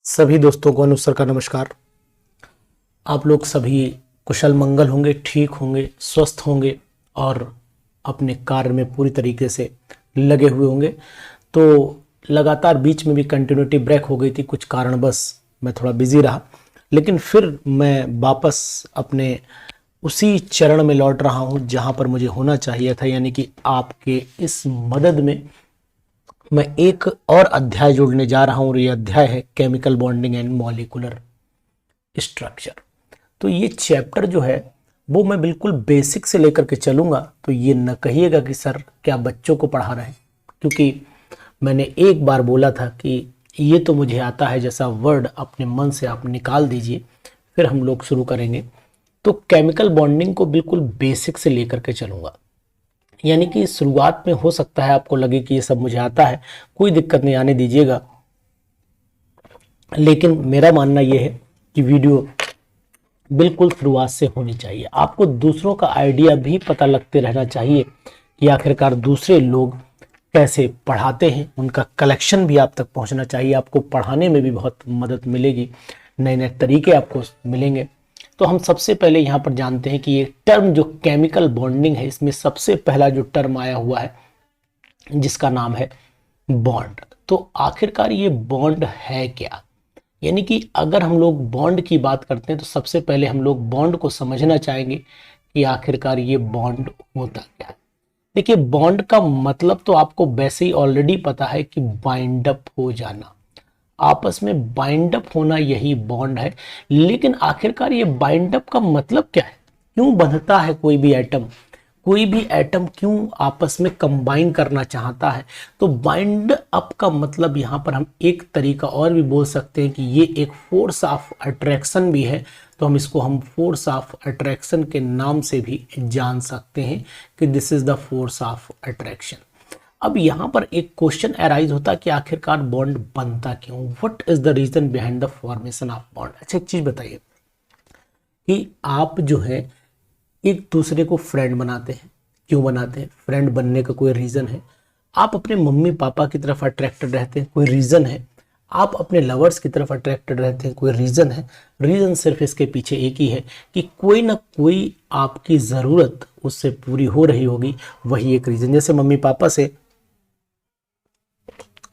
सभी दोस्तों को अनुसर का नमस्कार। आप लोग सभी कुशल मंगल होंगे, ठीक होंगे, स्वस्थ होंगे और अपने कार्य में पूरी तरीके से लगे हुए होंगे। तो लगातार बीच में भी कंटिन्यूटी ब्रेक हो गई थी, कुछ कारणवश मैं थोड़ा बिजी रहा, लेकिन फिर मैं वापस अपने उसी चरण में लौट रहा हूं जहां पर मुझे होना चाहिए था, यानी कि आपके इस मदद में मैं एक और अध्याय जोड़ने जा रहा हूं और ये अध्याय है chemical bonding and molecular structure. तो ये चैप्टर जो है वो मैं बिल्कुल बेसिक से लेकर के चलूंगा, तो ये न कहिएगा कि सर क्या बच्चों को पढ़ा रहे हैं, क्योंकि मैंने एक बार बोला था कि ये तो मुझे आता है जैसा वर्ड अपने मन से आप निकाल दीजिए, फिर हम लोग शुरू करेंगे। तो केमिकल बॉन्डिंग को बिल्कुल बेसिक से लेकर के चलूंगा, यानी कि शुरुआत में हो सकता है आपको लगे कि ये सब मुझे आता है, कोई दिक्कत नहीं, आने दीजिएगा। लेकिन मेरा मानना यह है कि वीडियो बिल्कुल शुरुआत से होनी चाहिए। आपको दूसरों का आइडिया भी पता लगते रहना चाहिए कि आखिरकार दूसरे लोग कैसे पढ़ाते हैं, उनका कलेक्शन भी आप तक पहुंचना चाहिए। आपको पढ़ाने में भी बहुत मदद मिलेगी, नए नए तरीके आपको मिलेंगे। तो हम सबसे पहले यहाँ पर जानते हैं कि ये टर्म जो केमिकल बॉन्डिंग है, इसमें सबसे पहला जो टर्म आया हुआ है जिसका नाम है बॉन्ड। तो आखिरकार ये बॉन्ड है क्या, यानी कि अगर हम लोग बॉन्ड की बात करते हैं तो सबसे पहले हम लोग बॉन्ड को समझना चाहेंगे कि आखिरकार ये बॉन्ड होता क्या है। देखिए, बॉन्ड का मतलब तो आपको वैसे ही ऑलरेडी पता है कि बाइंड अप हो जाना, आपस में बाइंड अप होना, यही बॉन्ड है। लेकिन आखिरकार ये बाइंड अप का मतलब क्या है, क्यों बंधता है कोई भी एटम क्यों आपस में कंबाइन करना चाहता है। तो बाइंड अप का मतलब यहाँ पर हम एक तरीका और भी बोल सकते हैं कि ये एक फोर्स ऑफ अट्रैक्शन भी है। तो हम फोर्स ऑफ अट्रैक्शन के नाम से भी जान सकते हैं कि this is the force of attraction. अब यहाँ पर एक क्वेश्चन अराइज होता है कि आखिरकार बॉन्ड बनता क्यों, what is the reason behind the formation of bond. अच्छा, एक चीज बताइए कि आप जो है एक दूसरे को फ्रेंड बनाते हैं, क्यों बनाते हैं? फ्रेंड बनने का कोई रीजन है। आप अपने मम्मी पापा की तरफ अट्रैक्टेड रहते हैं, कोई रीजन है। आप अपने लवर्स की तरफ अट्रैक्टेड रहते हैं, कोई रीजन है। रीजन सिर्फ इसके पीछे एक ही है कि कोई ना कोई आपकी जरूरत उससे पूरी हो रही होगी, वही एक रीजन। जैसे मम्मी पापा से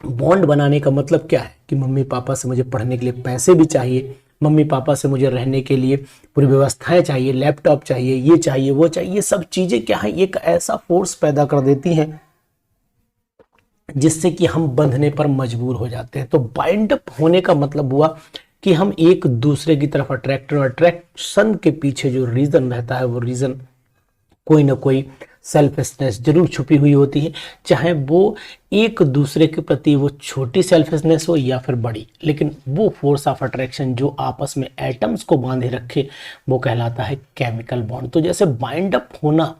बॉन्ड बनाने का मतलब क्या है कि मम्मी पापा से मुझे पढ़ने के लिए पैसे भी चाहिए, मम्मी पापा से मुझे रहने के लिए पूरी व्यवस्थाएं चाहिए, लैपटॉप चाहिए, ये चाहिए, वो चाहिए। ये सब चीजें क्या है, एक ऐसा फोर्स पैदा कर देती हैं जिससे कि हम बंधने पर मजबूर हो जाते हैं। तो बाइंड अप होने का मतलब हुआ कि हम एक दूसरे की तरफ अट्रैक्शन के पीछे जो रीजन रहता है, वो रीजन कोई ना कोई सेल्फिशनेस जरूर छुपी हुई होती है, चाहे वो एक दूसरे के प्रति वो छोटी सेल्फिशनेस हो या फिर बड़ी, लेकिन वो फोर्स ऑफ अट्रैक्शन जो आपस में एटम्स को बांधे रखे वो कहलाता है केमिकल बॉन्ड। तो जैसे बाइंड अप होना,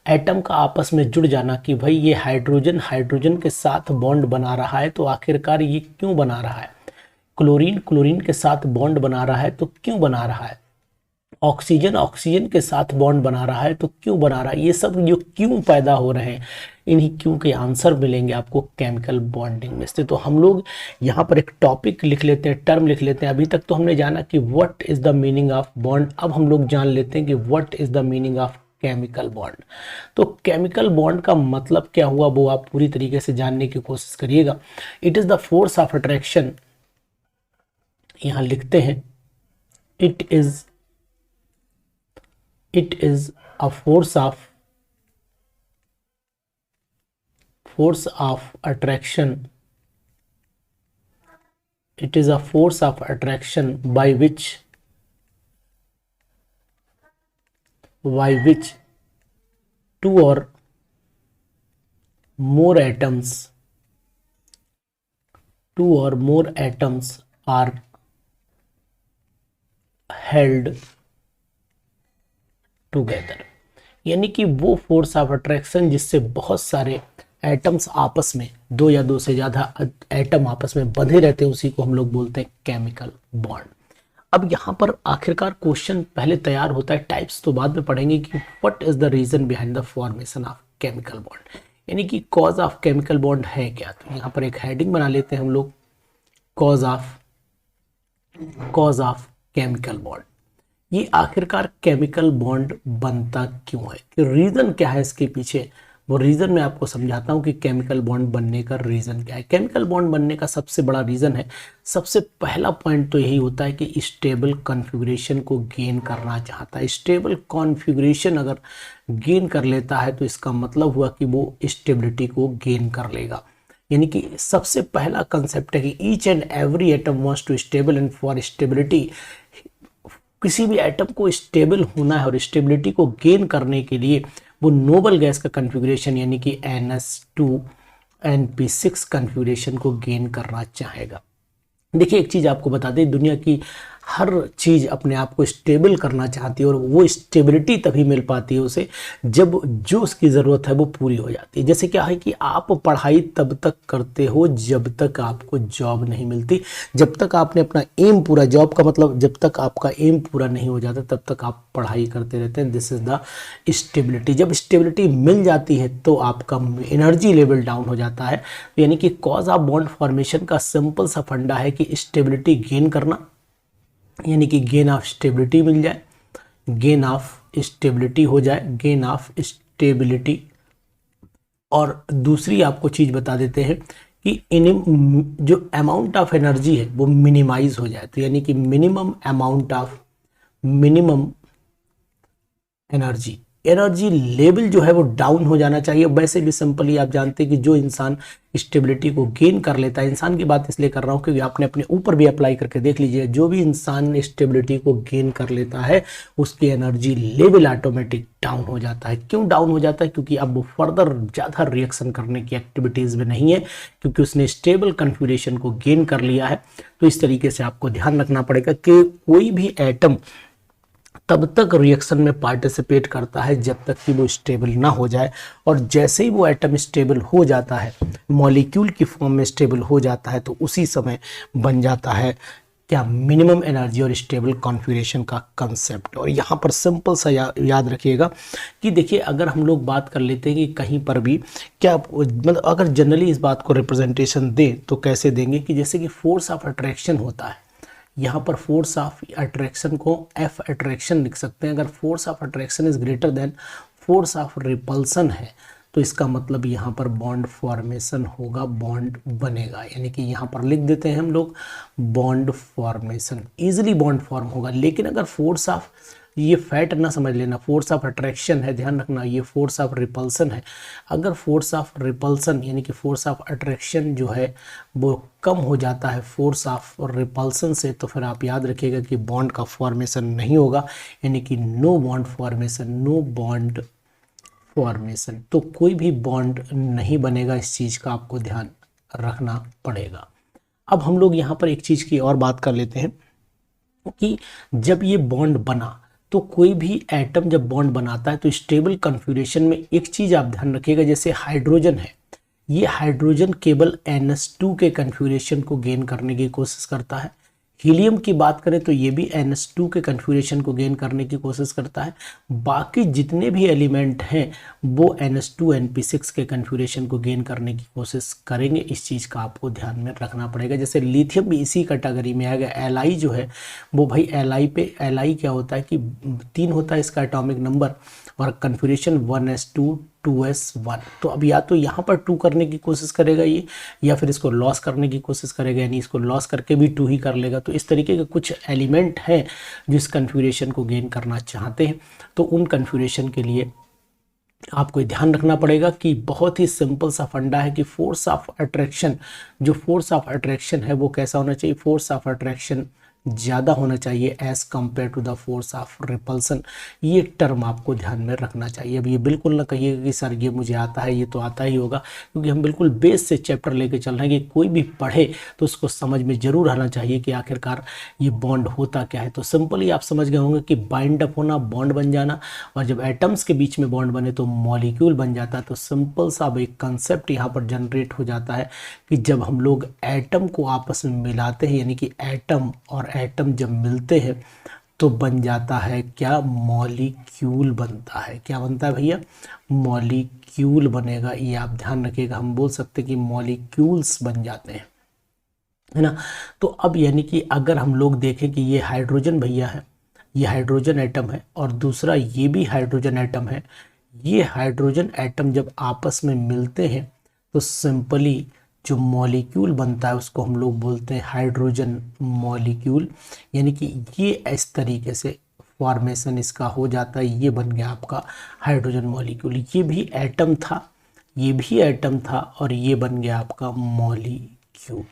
एटम का आपस में जुड़ जाना कि भाई ये हाइड्रोजन हाइड्रोजन के साथ बॉन्ड बना रहा है, तो आखिरकार ये क्यों बना रहा है। क्लोरीन क्लोरीन के साथ बॉन्ड बना रहा है, तो क्यों बना रहा है। ऑक्सीजन ऑक्सीजन के साथ बॉन्ड बना रहा है, तो क्यों बना रहा है। ये सब जो क्यों पैदा हो रहे हैं, इन्हीं क्यों के आंसर मिलेंगे आपको केमिकल बॉन्डिंग में से। तो हम लोग यहाँ पर एक टॉपिक लिख लेते हैं, टर्म लिख लेते हैं। अभी तक तो हमने जाना कि what is the meaning of bond, अब हम लोग जान लेते हैं कि what is the meaning of chemical bond. तो केमिकल बॉन्ड का मतलब क्या हुआ वो आप पूरी तरीके से जानने की कोशिश करिएगा। It is the force of attraction, यहां लिखते हैं it is a force of attraction. It is a force of attraction by which two or more atoms are held together, यानी कि वो फोर्स ऑफ अट्रैक्शन जिससे बहुत सारे एटम्स आपस में, दो या दो से ज्यादा एटम आपस में बंधे रहते हैं, उसी को हम लोग बोलते हैं केमिकल बॉन्ड। अब यहाँ पर आखिरकार क्वेश्चन पहले तैयार होता है, टाइप्स तो बाद में पढ़ेंगे कि what is the reason behind the formation of chemical bond, यानी कि कॉज ऑफ केमिकल बॉन्ड है क्या। तो यहाँ पर एक हेडिंग बना लेते हैं हम लोग, cause of cause of chemical bond. ये आखिरकार केमिकल बॉन्ड बनता क्यों है, कि रीज़न क्या है इसके पीछे, वो रीज़न मैं आपको समझाता हूँ कि केमिकल बॉन्ड बनने का रीज़न क्या है। केमिकल बॉन्ड बनने का सबसे बड़ा रीज़न है, सबसे पहला पॉइंट तो यही होता है कि स्टेबल कॉन्फ़िगरेशन को गेन करना चाहता है। स्टेबल कॉन्फ़िगरेशन अगर गेन कर लेता है तो इसका मतलब हुआ कि वो स्टेबिलिटी को गेन कर लेगा। यानी कि सबसे पहला कंसेप्ट है कि each and every atom wants to stable, and for stability, किसी भी एटम को स्टेबल होना है और स्टेबिलिटी को गेन करने के लिए वो नोबल गैस का कॉन्फ़िगरेशन यानी कि NH2NP6 कॉन्फ़िगरेशन को गेन करना चाहेगा। देखिए एक चीज़ आपको बता दें, दुनिया की हर चीज़ अपने आप को स्टेबल करना चाहती है और वो स्टेबिलिटी तभी मिल पाती है उसे जब जो उसकी ज़रूरत है वो पूरी हो जाती है। जैसे क्या है कि आप पढ़ाई तब तक करते हो जब तक आपको जॉब नहीं मिलती, जब तक आपने अपना एम पूरा, जॉब का मतलब जब तक आपका एम पूरा नहीं हो जाता तब तक आप पढ़ाई करते रहते हैं। This is the stability. जब स्टेबिलिटी मिल जाती है तो आपका एनर्जी लेवल डाउन हो जाता है। यानी कि कॉज ऑफ बॉन्ड फॉर्मेशन का सिंपल सा फंडा है कि स्टेबिलिटी गेन करना, यानी कि गेन ऑफ स्टेबिलिटी मिल जाए, गेन ऑफ स्टेबिलिटी हो जाए, गेन ऑफ स्टेबिलिटी। और दूसरी आपको चीज़ बता देते हैं कि इन जो अमाउंट ऑफ एनर्जी है वो मिनिमाइज हो जाए, तो यानी कि minimum amount of minimum energy level जो है वो डाउन हो जाना चाहिए। वैसे भी सिंपली आप जानते हैं कि जो इंसान स्टेबिलिटी को गेन कर लेता है, इंसान की बात इसलिए कर रहा हूँ क्योंकि आपने अपने ऊपर भी अप्लाई करके देख लीजिए, जो भी इंसान स्टेबिलिटी को गेन कर लेता है उसकी एनर्जी लेवल ऑटोमेटिक डाउन हो जाता है। क्यों डाउन हो जाता है? क्योंकि अब वो फर्दर ज़्यादा रिएक्शन करने की एक्टिविटीज़ में नहीं है, क्योंकि उसने स्टेबल कॉन्फ़िगरेशन को गेन कर लिया है। तो इस तरीके से आपको ध्यान रखना पड़ेगा कि कोई भी एटम तब तक रिएक्शन में पार्टिसिपेट करता है जब तक कि वो स्टेबल ना हो जाए, और जैसे ही वो एटम स्टेबल हो जाता है, मॉलिक्यूल की फॉर्म में स्टेबल हो जाता है, तो उसी समय बन जाता है क्या, मिनिमम एनर्जी और स्टेबल कॉन्फ़िगरेशन का कंसेप्ट। और यहाँ पर सिंपल सा याद रखिएगा कि देखिए अगर हम लोग बात कर लेते हैं कि कहीं पर भी क्या, मतलब अगर जनरली इस बात को रिप्रेजेंटेशन दें तो कैसे देंगे कि जैसे कि फोर्स ऑफ अट्रैक्शन होता है, यहाँ पर फोर्स ऑफ अट्रैक्शन को F अट्रैक्शन लिख सकते हैं। अगर force of attraction is greater than force of repulsion है तो इसका मतलब यहाँ पर बॉन्ड फॉर्मेशन होगा, बॉन्ड बनेगा। यानी कि यहाँ पर लिख देते हैं हम लोग bond formation, easily bond form होगा। लेकिन अगर फोर्स ऑफ, ये फैट ना समझ लेना, फोर्स ऑफ अट्रैक्शन है, ध्यान रखना, ये फोर्स ऑफ रिपल्सन है। अगर फोर्स ऑफ रिपल्सन यानी कि फोर्स ऑफ अट्रैक्शन जो है वो कम हो जाता है फोर्स ऑफ रिपल्सन से, तो फिर आप याद रखिएगा कि बॉन्ड का फॉर्मेशन नहीं होगा, यानी कि no bond formation, no bond formation. तो कोई भी बॉन्ड नहीं बनेगा, इस चीज़ का आपको ध्यान रखना पड़ेगा। अब हम लोग यहाँ पर एक चीज़ की और बात कर लेते हैं कि जब ये बॉन्ड बना तो कोई भी एटम जब बॉन्ड बनाता है तो स्टेबल कॉन्फ़िगरेशन में एक चीज़ आप ध्यान रखिएगा, जैसे हाइड्रोजन है, ये हाइड्रोजन केवल NH2 के कॉन्फ़िगरेशन को गेन करने की कोशिश करता है। हीलियम की बात करें तो ये भी NH2 के कॉन्फ़िगरेशन को गेन करने की कोशिश करता है। बाकी जितने भी एलिमेंट हैं वो NH2NP6 के कॉन्फ़िगरेशन को गेन करने की कोशिश करेंगे। इस चीज़ का आपको ध्यान में रखना पड़ेगा। जैसे लिथियम भी इसी कैटेगरी में आ गया। Li जो है वो भाई Li क्या होता है कि 3 होता है इसका एटॉमिक नंबर और कॉन्फ़िगरेशन 1s2 2s1। तो अब या तो यहाँ पर 2 करने की कोशिश करेगा ये, या फिर इसको लॉस करने की कोशिश करेगा, यानी इसको लॉस करके भी 2 ही कर लेगा। तो इस तरीके के कुछ एलिमेंट हैं जिस कॉन्फ़िगरेशन को गेन करना चाहते हैं। तो उन कॉन्फ़िगरेशन के लिए आपको ध्यान रखना पड़ेगा कि बहुत ही सिंपल सा फंडा है कि फोर्स ऑफ अट्रैक्शन, जो फोर्स ऑफ अट्रैक्शन है वो कैसा होना चाहिए, फोर्स ऑफ अट्रैक्शन ज़्यादा होना चाहिए as compare to the force of repulsion. ये टर्म आपको ध्यान में रखना चाहिए। अब ये बिल्कुल ना कहिएगा कि सर ये मुझे आता है, ये तो आता ही होगा, क्योंकि हम बिल्कुल बेस से चैप्टर लेके चल रहे हैं कि कोई भी पढ़े तो उसको समझ में ज़रूर आना चाहिए कि आखिरकार ये बॉन्ड होता क्या है। तो सिंपली आप समझ गए होंगे कि बाइंड अप होना, बॉन्ड बन जाना, और जब एटम्स के बीच में बॉन्ड बने तो मॉलिक्यूल बन जाता है। तो सिंपल सा अब एक कंसेप्ट यहाँ पर जनरेट हो जाता है कि जब हम लोग एटम को आपस में मिलाते हैं, यानी कि एटम और एटम जब मिलते हैं तो बन जाता है क्या, मॉलिक्यूल बनता है। क्या बनता है भैया, मॉलिक्यूल बनेगा। ये आप ध्यान रखिएगा, हम बोल सकते हैं कि मॉलिक्यूल्स बन जाते हैं। है ना। तो अब यानी कि अगर हम लोग देखें कि ये हाइड्रोजन भैया है, ये हाइड्रोजन एटम है और दूसरा ये भी हाइड्रोजन एटम है, ये हाइड्रोजन एटम जब आपस में मिलते हैं तो सिंपली जो मॉलिक्यूल बनता है उसको हम लोग बोलते हैं हाइड्रोजन मॉलिक्यूल। यानी कि ये इस तरीके से फॉर्मेशन इसका हो जाता है, ये बन गया आपका हाइड्रोजन मॉलिक्यूल। ये भी एटम था, ये भी एटम था और ये बन गया आपका मॉलिक्यूल।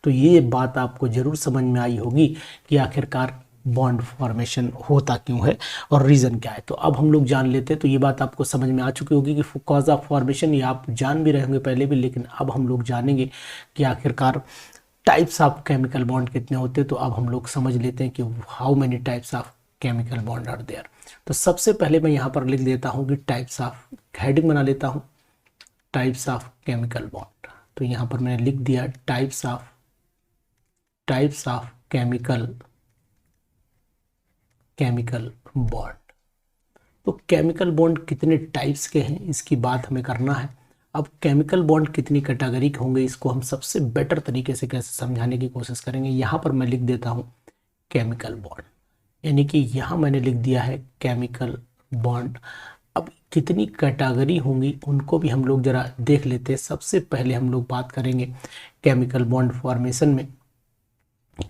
तो ये बात आपको ज़रूर समझ में आई होगी कि आखिरकार बॉन्ड फॉर्मेशन होता क्यों है और रीज़न क्या है। तो अब हम लोग जान लेते हैं। तो ये बात आपको समझ में आ चुकी होगी कि कॉज ऑफ फॉर्मेशन ये आप जान भी रहे होंगे पहले भी, लेकिन अब हम लोग जानेंगे कि आखिरकार टाइप्स ऑफ केमिकल बॉन्ड कितने होते हैं। तो अब हम लोग समझ लेते हैं कि how many types of chemical bond are there. तो सबसे पहले मैं यहाँ पर लिख देता हूँ कि टाइप्स ऑफ, हेडिंग बना लेता हूँ टाइप्स ऑफ केमिकल बॉन्ड। तो यहाँ पर मैंने लिख दिया टाइप्स ऑफ केमिकल बॉन्ड। तो केमिकल बॉन्ड कितने टाइप्स के हैं इसकी बात हमें करना है। अब केमिकल बॉन्ड कितनी कैटेगरी के होंगे इसको हम सबसे बेटर तरीके से कैसे समझाने की कोशिश करेंगे। यहाँ पर मैं लिख देता हूँ केमिकल बॉन्ड, यानी कि यहाँ मैंने लिख दिया है केमिकल बॉन्ड। अब कितनी कैटेगरी होंगी उनको भी हम लोग जरा देख लेते हैं। सबसे पहले हम लोग बात करेंगे केमिकल बॉन्ड फॉर्मेशन में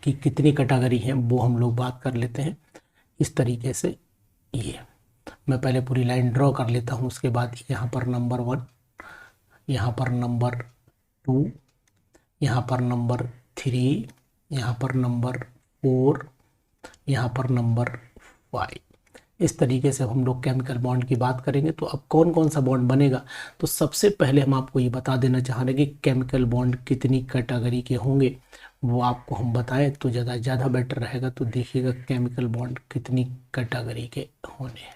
कि कितनी कैटेगरी हैं, वो हम लोग बात कर लेते हैं इस तरीके से। ये मैं पहले पूरी लाइन ड्रॉ कर लेता हूँ, उसके बाद यहाँ पर नंबर 1, यहाँ पर नंबर 2, यहाँ पर नंबर 3, यहाँ पर नंबर 4, यहाँ पर नंबर 5। इस तरीके से हम लोग केमिकल बॉन्ड की बात करेंगे। तो अब कौन कौन सा बॉन्ड बनेगा, तो सबसे पहले हम आपको ये बता देना चाह रहे हैं कि केमिकल बॉन्ड कितनी कैटेगरी के होंगे, वो आपको हम बताएं तो ज़्यादा बेटर रहेगा। तो देखिएगा केमिकल बॉन्ड कितनी कैटेगरी के होने हैं।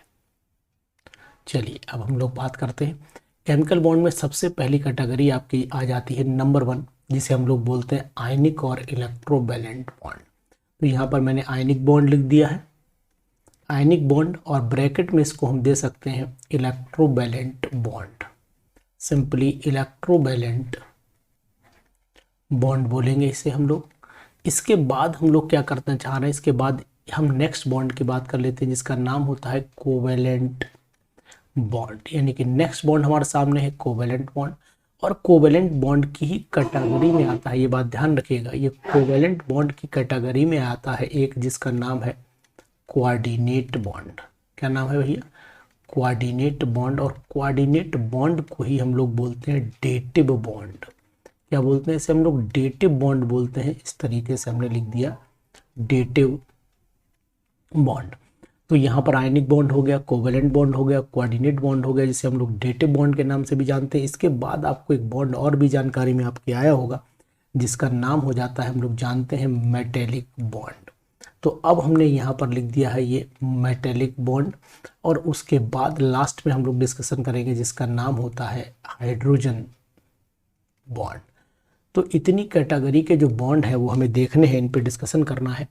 चलिए अब हम लोग बात करते हैं। केमिकल बॉन्ड में सबसे पहली कैटेगरी आपकी आ जाती है नंबर 1, जिसे हम लोग बोलते हैं आयनिक और इलेक्ट्रोवैलेंट बॉन्ड। तो यहाँ पर मैंने आयनिक बॉन्ड लिख दिया है, आयनिक बॉन्ड, और ब्रैकेट में इसको हम दे सकते हैं electrovalent bond. Simply electrovalent bond बोलेंगे इसे हम लोग। इसके बाद हम लोग क्या करना चाह रहे हैं, इसके बाद हम नेक्स्ट बॉन्ड की बात कर लेते हैं जिसका नाम होता है कोवैलेंट बॉन्ड। यानी कि नेक्स्ट बॉन्ड हमारे सामने है कोवैलेंट बॉन्ड, और कोवैलेंट बॉन्ड की ही कैटेगरी में आता है, ये बात ध्यान रखिएगा, ये कोवैलेंट बॉन्ड की कैटेगरी में आता है एक जिसका नाम है कोऑर्डिनेट बॉन्ड। क्या नाम है भैया, कोऑर्डिनेट बॉन्ड। और कोऑर्डिनेट बॉन्ड को ही हम लोग बोलते हैं डेटिव बॉन्ड। क्या बोलते हैं इसे हम लोग, डेटिव बॉन्ड बोलते हैं। इस तरीके से हमने लिख दिया डेटिव बॉन्ड। तो यहाँ पर आयनिक बॉन्ड हो गया, कोवैलेंट बॉन्ड हो गया, कोऑर्डिनेट बॉन्ड हो गया, जिसे हम लोग डेटिव बॉन्ड के नाम से भी जानते हैं। इसके बाद आपको एक बॉन्ड और भी जानकारी में आपके आया होगा जिसका नाम हो जाता है, हम लोग जानते हैं मेटेलिक बॉन्ड। तो अब हमने यहाँ पर लिख दिया है ये मेटेलिक बॉन्ड, और उसके बाद लास्ट में हम लोग डिस्कशन करेंगे जिसका नाम होता है हाइड्रोजन बॉन्ड। तो इतनी कैटेगरी के जो बॉन्ड है वो हमें देखने हैं, इन पे डिस्कशन करना है।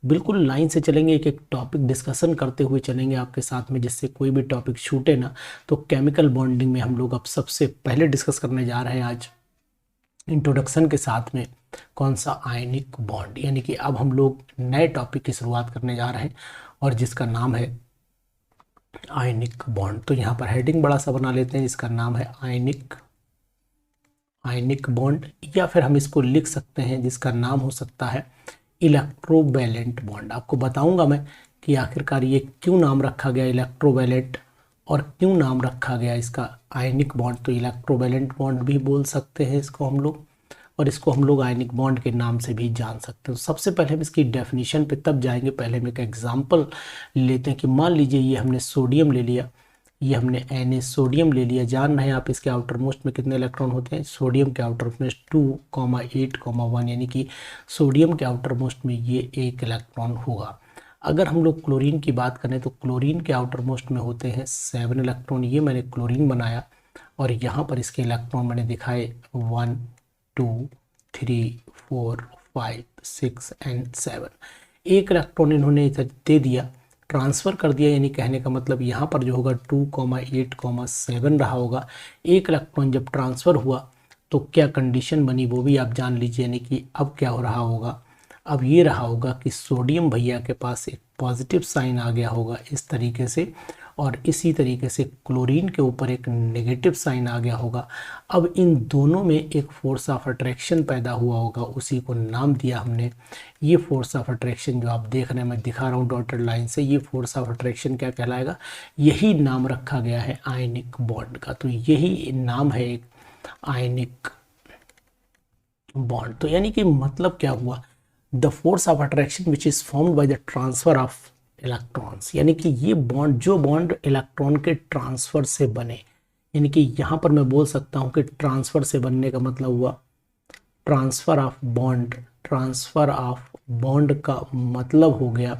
बिल्कुल लाइन से चलेंगे, एक एक टॉपिक डिस्कशन करते हुए चलेंगे आपके साथ में, जिससे कोई भी टॉपिक छूटे ना। तो केमिकल बॉन्डिंग में हम लोग अब सबसे पहले डिस्कस करने जा रहे हैं आज इंट्रोडक्शन के साथ में कौन सा, आयनिक बॉन्ड। यानी कि अब हम लोग नए टॉपिक की शुरुआत करने जा रहे हैं और जिसका नाम है आयनिक बॉन्ड। तो यहाँ पर हेडिंग बड़ा सा बना लेते हैं जिसका नाम है आयनिक बॉन्ड, या फिर हम इसको लिख सकते हैं जिसका नाम हो सकता है इलेक्ट्रोवैलेंट बॉन्ड। आपको बताऊंगा मैं कि आखिरकार ये क्यों नाम रखा गया इलेक्ट्रोवैलेंट और क्यों नाम रखा गया इसका आयनिक बॉन्ड। तो इलेक्ट्रोवैलेंट बॉन्ड भी बोल सकते हैं इसको हम लोग, और इसको हम लोग आयनिक बॉन्ड के नाम से भी जान सकते हैं। तो सबसे पहले हम इसकी डेफिनेशन पे तब जाएंगे, पहले हम एक एग्जांपल लेते हैं कि मान लीजिए ये हमने सोडियम ले लिया, ये हमने Na सोडियम ले लिया। जान रहे हैं आप इसके आउटर मोस्ट में कितने इलेक्ट्रॉन होते हैं, सोडियम के आउटर मोस्ट 2,8,1 यानी कि सोडियम के आउटर मोस्ट में ये 1 इलेक्ट्रॉन होगा। अगर हम लोग क्लोरीन की बात करें तो क्लोरीन के आउटर मोस्ट में होते हैं 7 इलेक्ट्रॉन। ये मैंने क्लोरीन बनाया और यहाँ पर इसके इलेक्ट्रॉन मैंने दिखाए 1, 2, 3, 4, 5, 6 एंड 7। 1 इलेक्ट्रॉन इन्होंने इधर दे दिया, ट्रांसफ़र कर दिया, यानी कहने का मतलब यहाँ पर जो होगा 2,8,7 रहा होगा। 1 इलेक्ट्रॉन जब ट्रांसफ़र हुआ तो क्या कंडीशन बनी वो भी आप जान लीजिए। यानी कि अब क्या हो रहा होगा, अब ये रहा होगा कि सोडियम भैया के पास एक पॉजिटिव साइन आ गया होगा इस तरीके से, और इसी तरीके से क्लोरीन के ऊपर एक नेगेटिव साइन आ गया होगा। अब इन दोनों में एक फोर्स ऑफ अट्रैक्शन पैदा हुआ होगा, उसी को नाम दिया हमने। ये फोर्स ऑफ अट्रैक्शन जो आप देख रहे हैं, मैं दिखा रहा हूँ डॉटेड लाइन से, ये फोर्स ऑफ अट्रैक्शन क्या कहलाएगा, यही नाम रखा गया है आयनिक बॉन्ड का। तो यही नाम है एक आयनिक बॉन्ड। तो यानी कि मतलब क्या हुआ, the force of attraction which is formed by the transfer of electrons, यानी कि ये बॉन्ड, जो बॉन्ड इलेक्ट्रॉन के ट्रांसफर से बने, यानी कि यहाँ पर मैं बोल सकता हूँ कि ट्रांसफर से बनने का मतलब हुआ transfer of bond. Transfer of bond का मतलब हो गया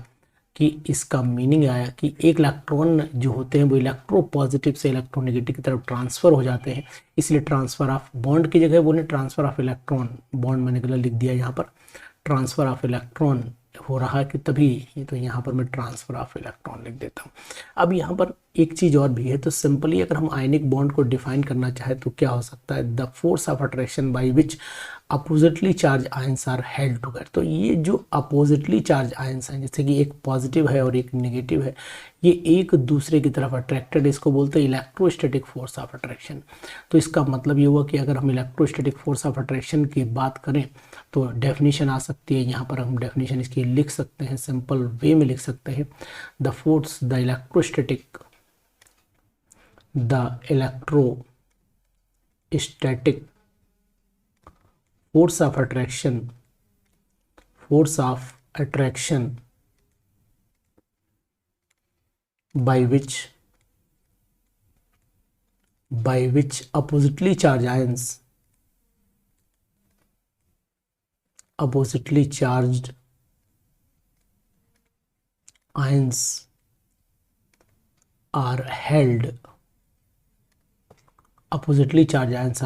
कि इसका मीनिंग आया कि एक इलेक्ट्रॉन जो होते हैं वो इलेक्ट्रो पॉजिटिव से इलेक्ट्रोनेगेटिव की तरफ ट्रांसफर हो जाते हैं, इसलिए ट्रांसफर ऑफ बॉन्ड की जगह बोले ट्रांसफर ऑफ इलेक्ट्रॉन। बॉन्ड मैंने गलत लिख दिया यहाँ पर, ट्रांसफर ऑफ इलेक्ट्रॉन हो रहा है कि तभी, तो यहाँ पर मैं ट्रांसफर ऑफ इलेक्ट्रॉन लिख देता हूँ। अब यहाँ पर एक चीज़ और भी है, तो सिंपली अगर हम आयनिक बॉन्ड को डिफाइन करना चाहे तो क्या हो सकता है, the force of attraction by which oppositely charged ions are held together. तो ये जो अपोजिटली चार्ज आयंस हैं, जैसे कि एक पॉजिटिव है और एक नेगेटिव है, ये एक दूसरे की तरफ अट्रैक्टेड, इसको बोलते हैं इलेक्ट्रोस्टैटिक फोर्स ऑफ अट्रैक्शन। तो इसका मतलब ये हुआ कि अगर हम इलेक्ट्रोस्टैटिक फोर्स ऑफ अट्रैक्शन की बात करें तो डेफिनेशन आ सकती है, यहाँ पर हम डेफिनेशन इसकी लिख सकते हैं, सिंपल वे में लिख सकते हैं, the force the electrostatic force of attraction by which oppositely charged ions are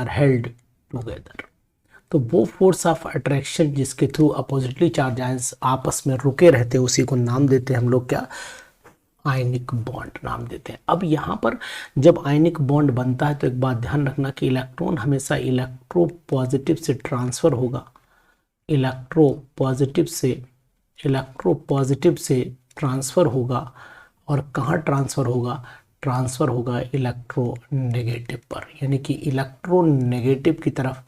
held together। तो वो फोर्स ऑफ अट्रैक्शन जिसके थ्रू अपोजिटली चार्ज आयंस आपस में रुके रहते हैं, उसी को नाम देते हैं हम लोग क्या, आयनिक बॉन्ड नाम देते हैं। अब यहाँ पर जब आयनिक बॉन्ड बनता है तो एक बात ध्यान रखना कि इलेक्ट्रॉन हमेशा इलेक्ट्रो पॉजिटिव से ट्रांसफर होगा, इलेक्ट्रो पॉजिटिव से ट्रांसफर होगा, और कहाँ ट्रांसफर होगा, ट्रांसफर होगा इलेक्ट्रोनेगेटिव पर, यानी कि इलेक्ट्रोनेगेटिव की तरफ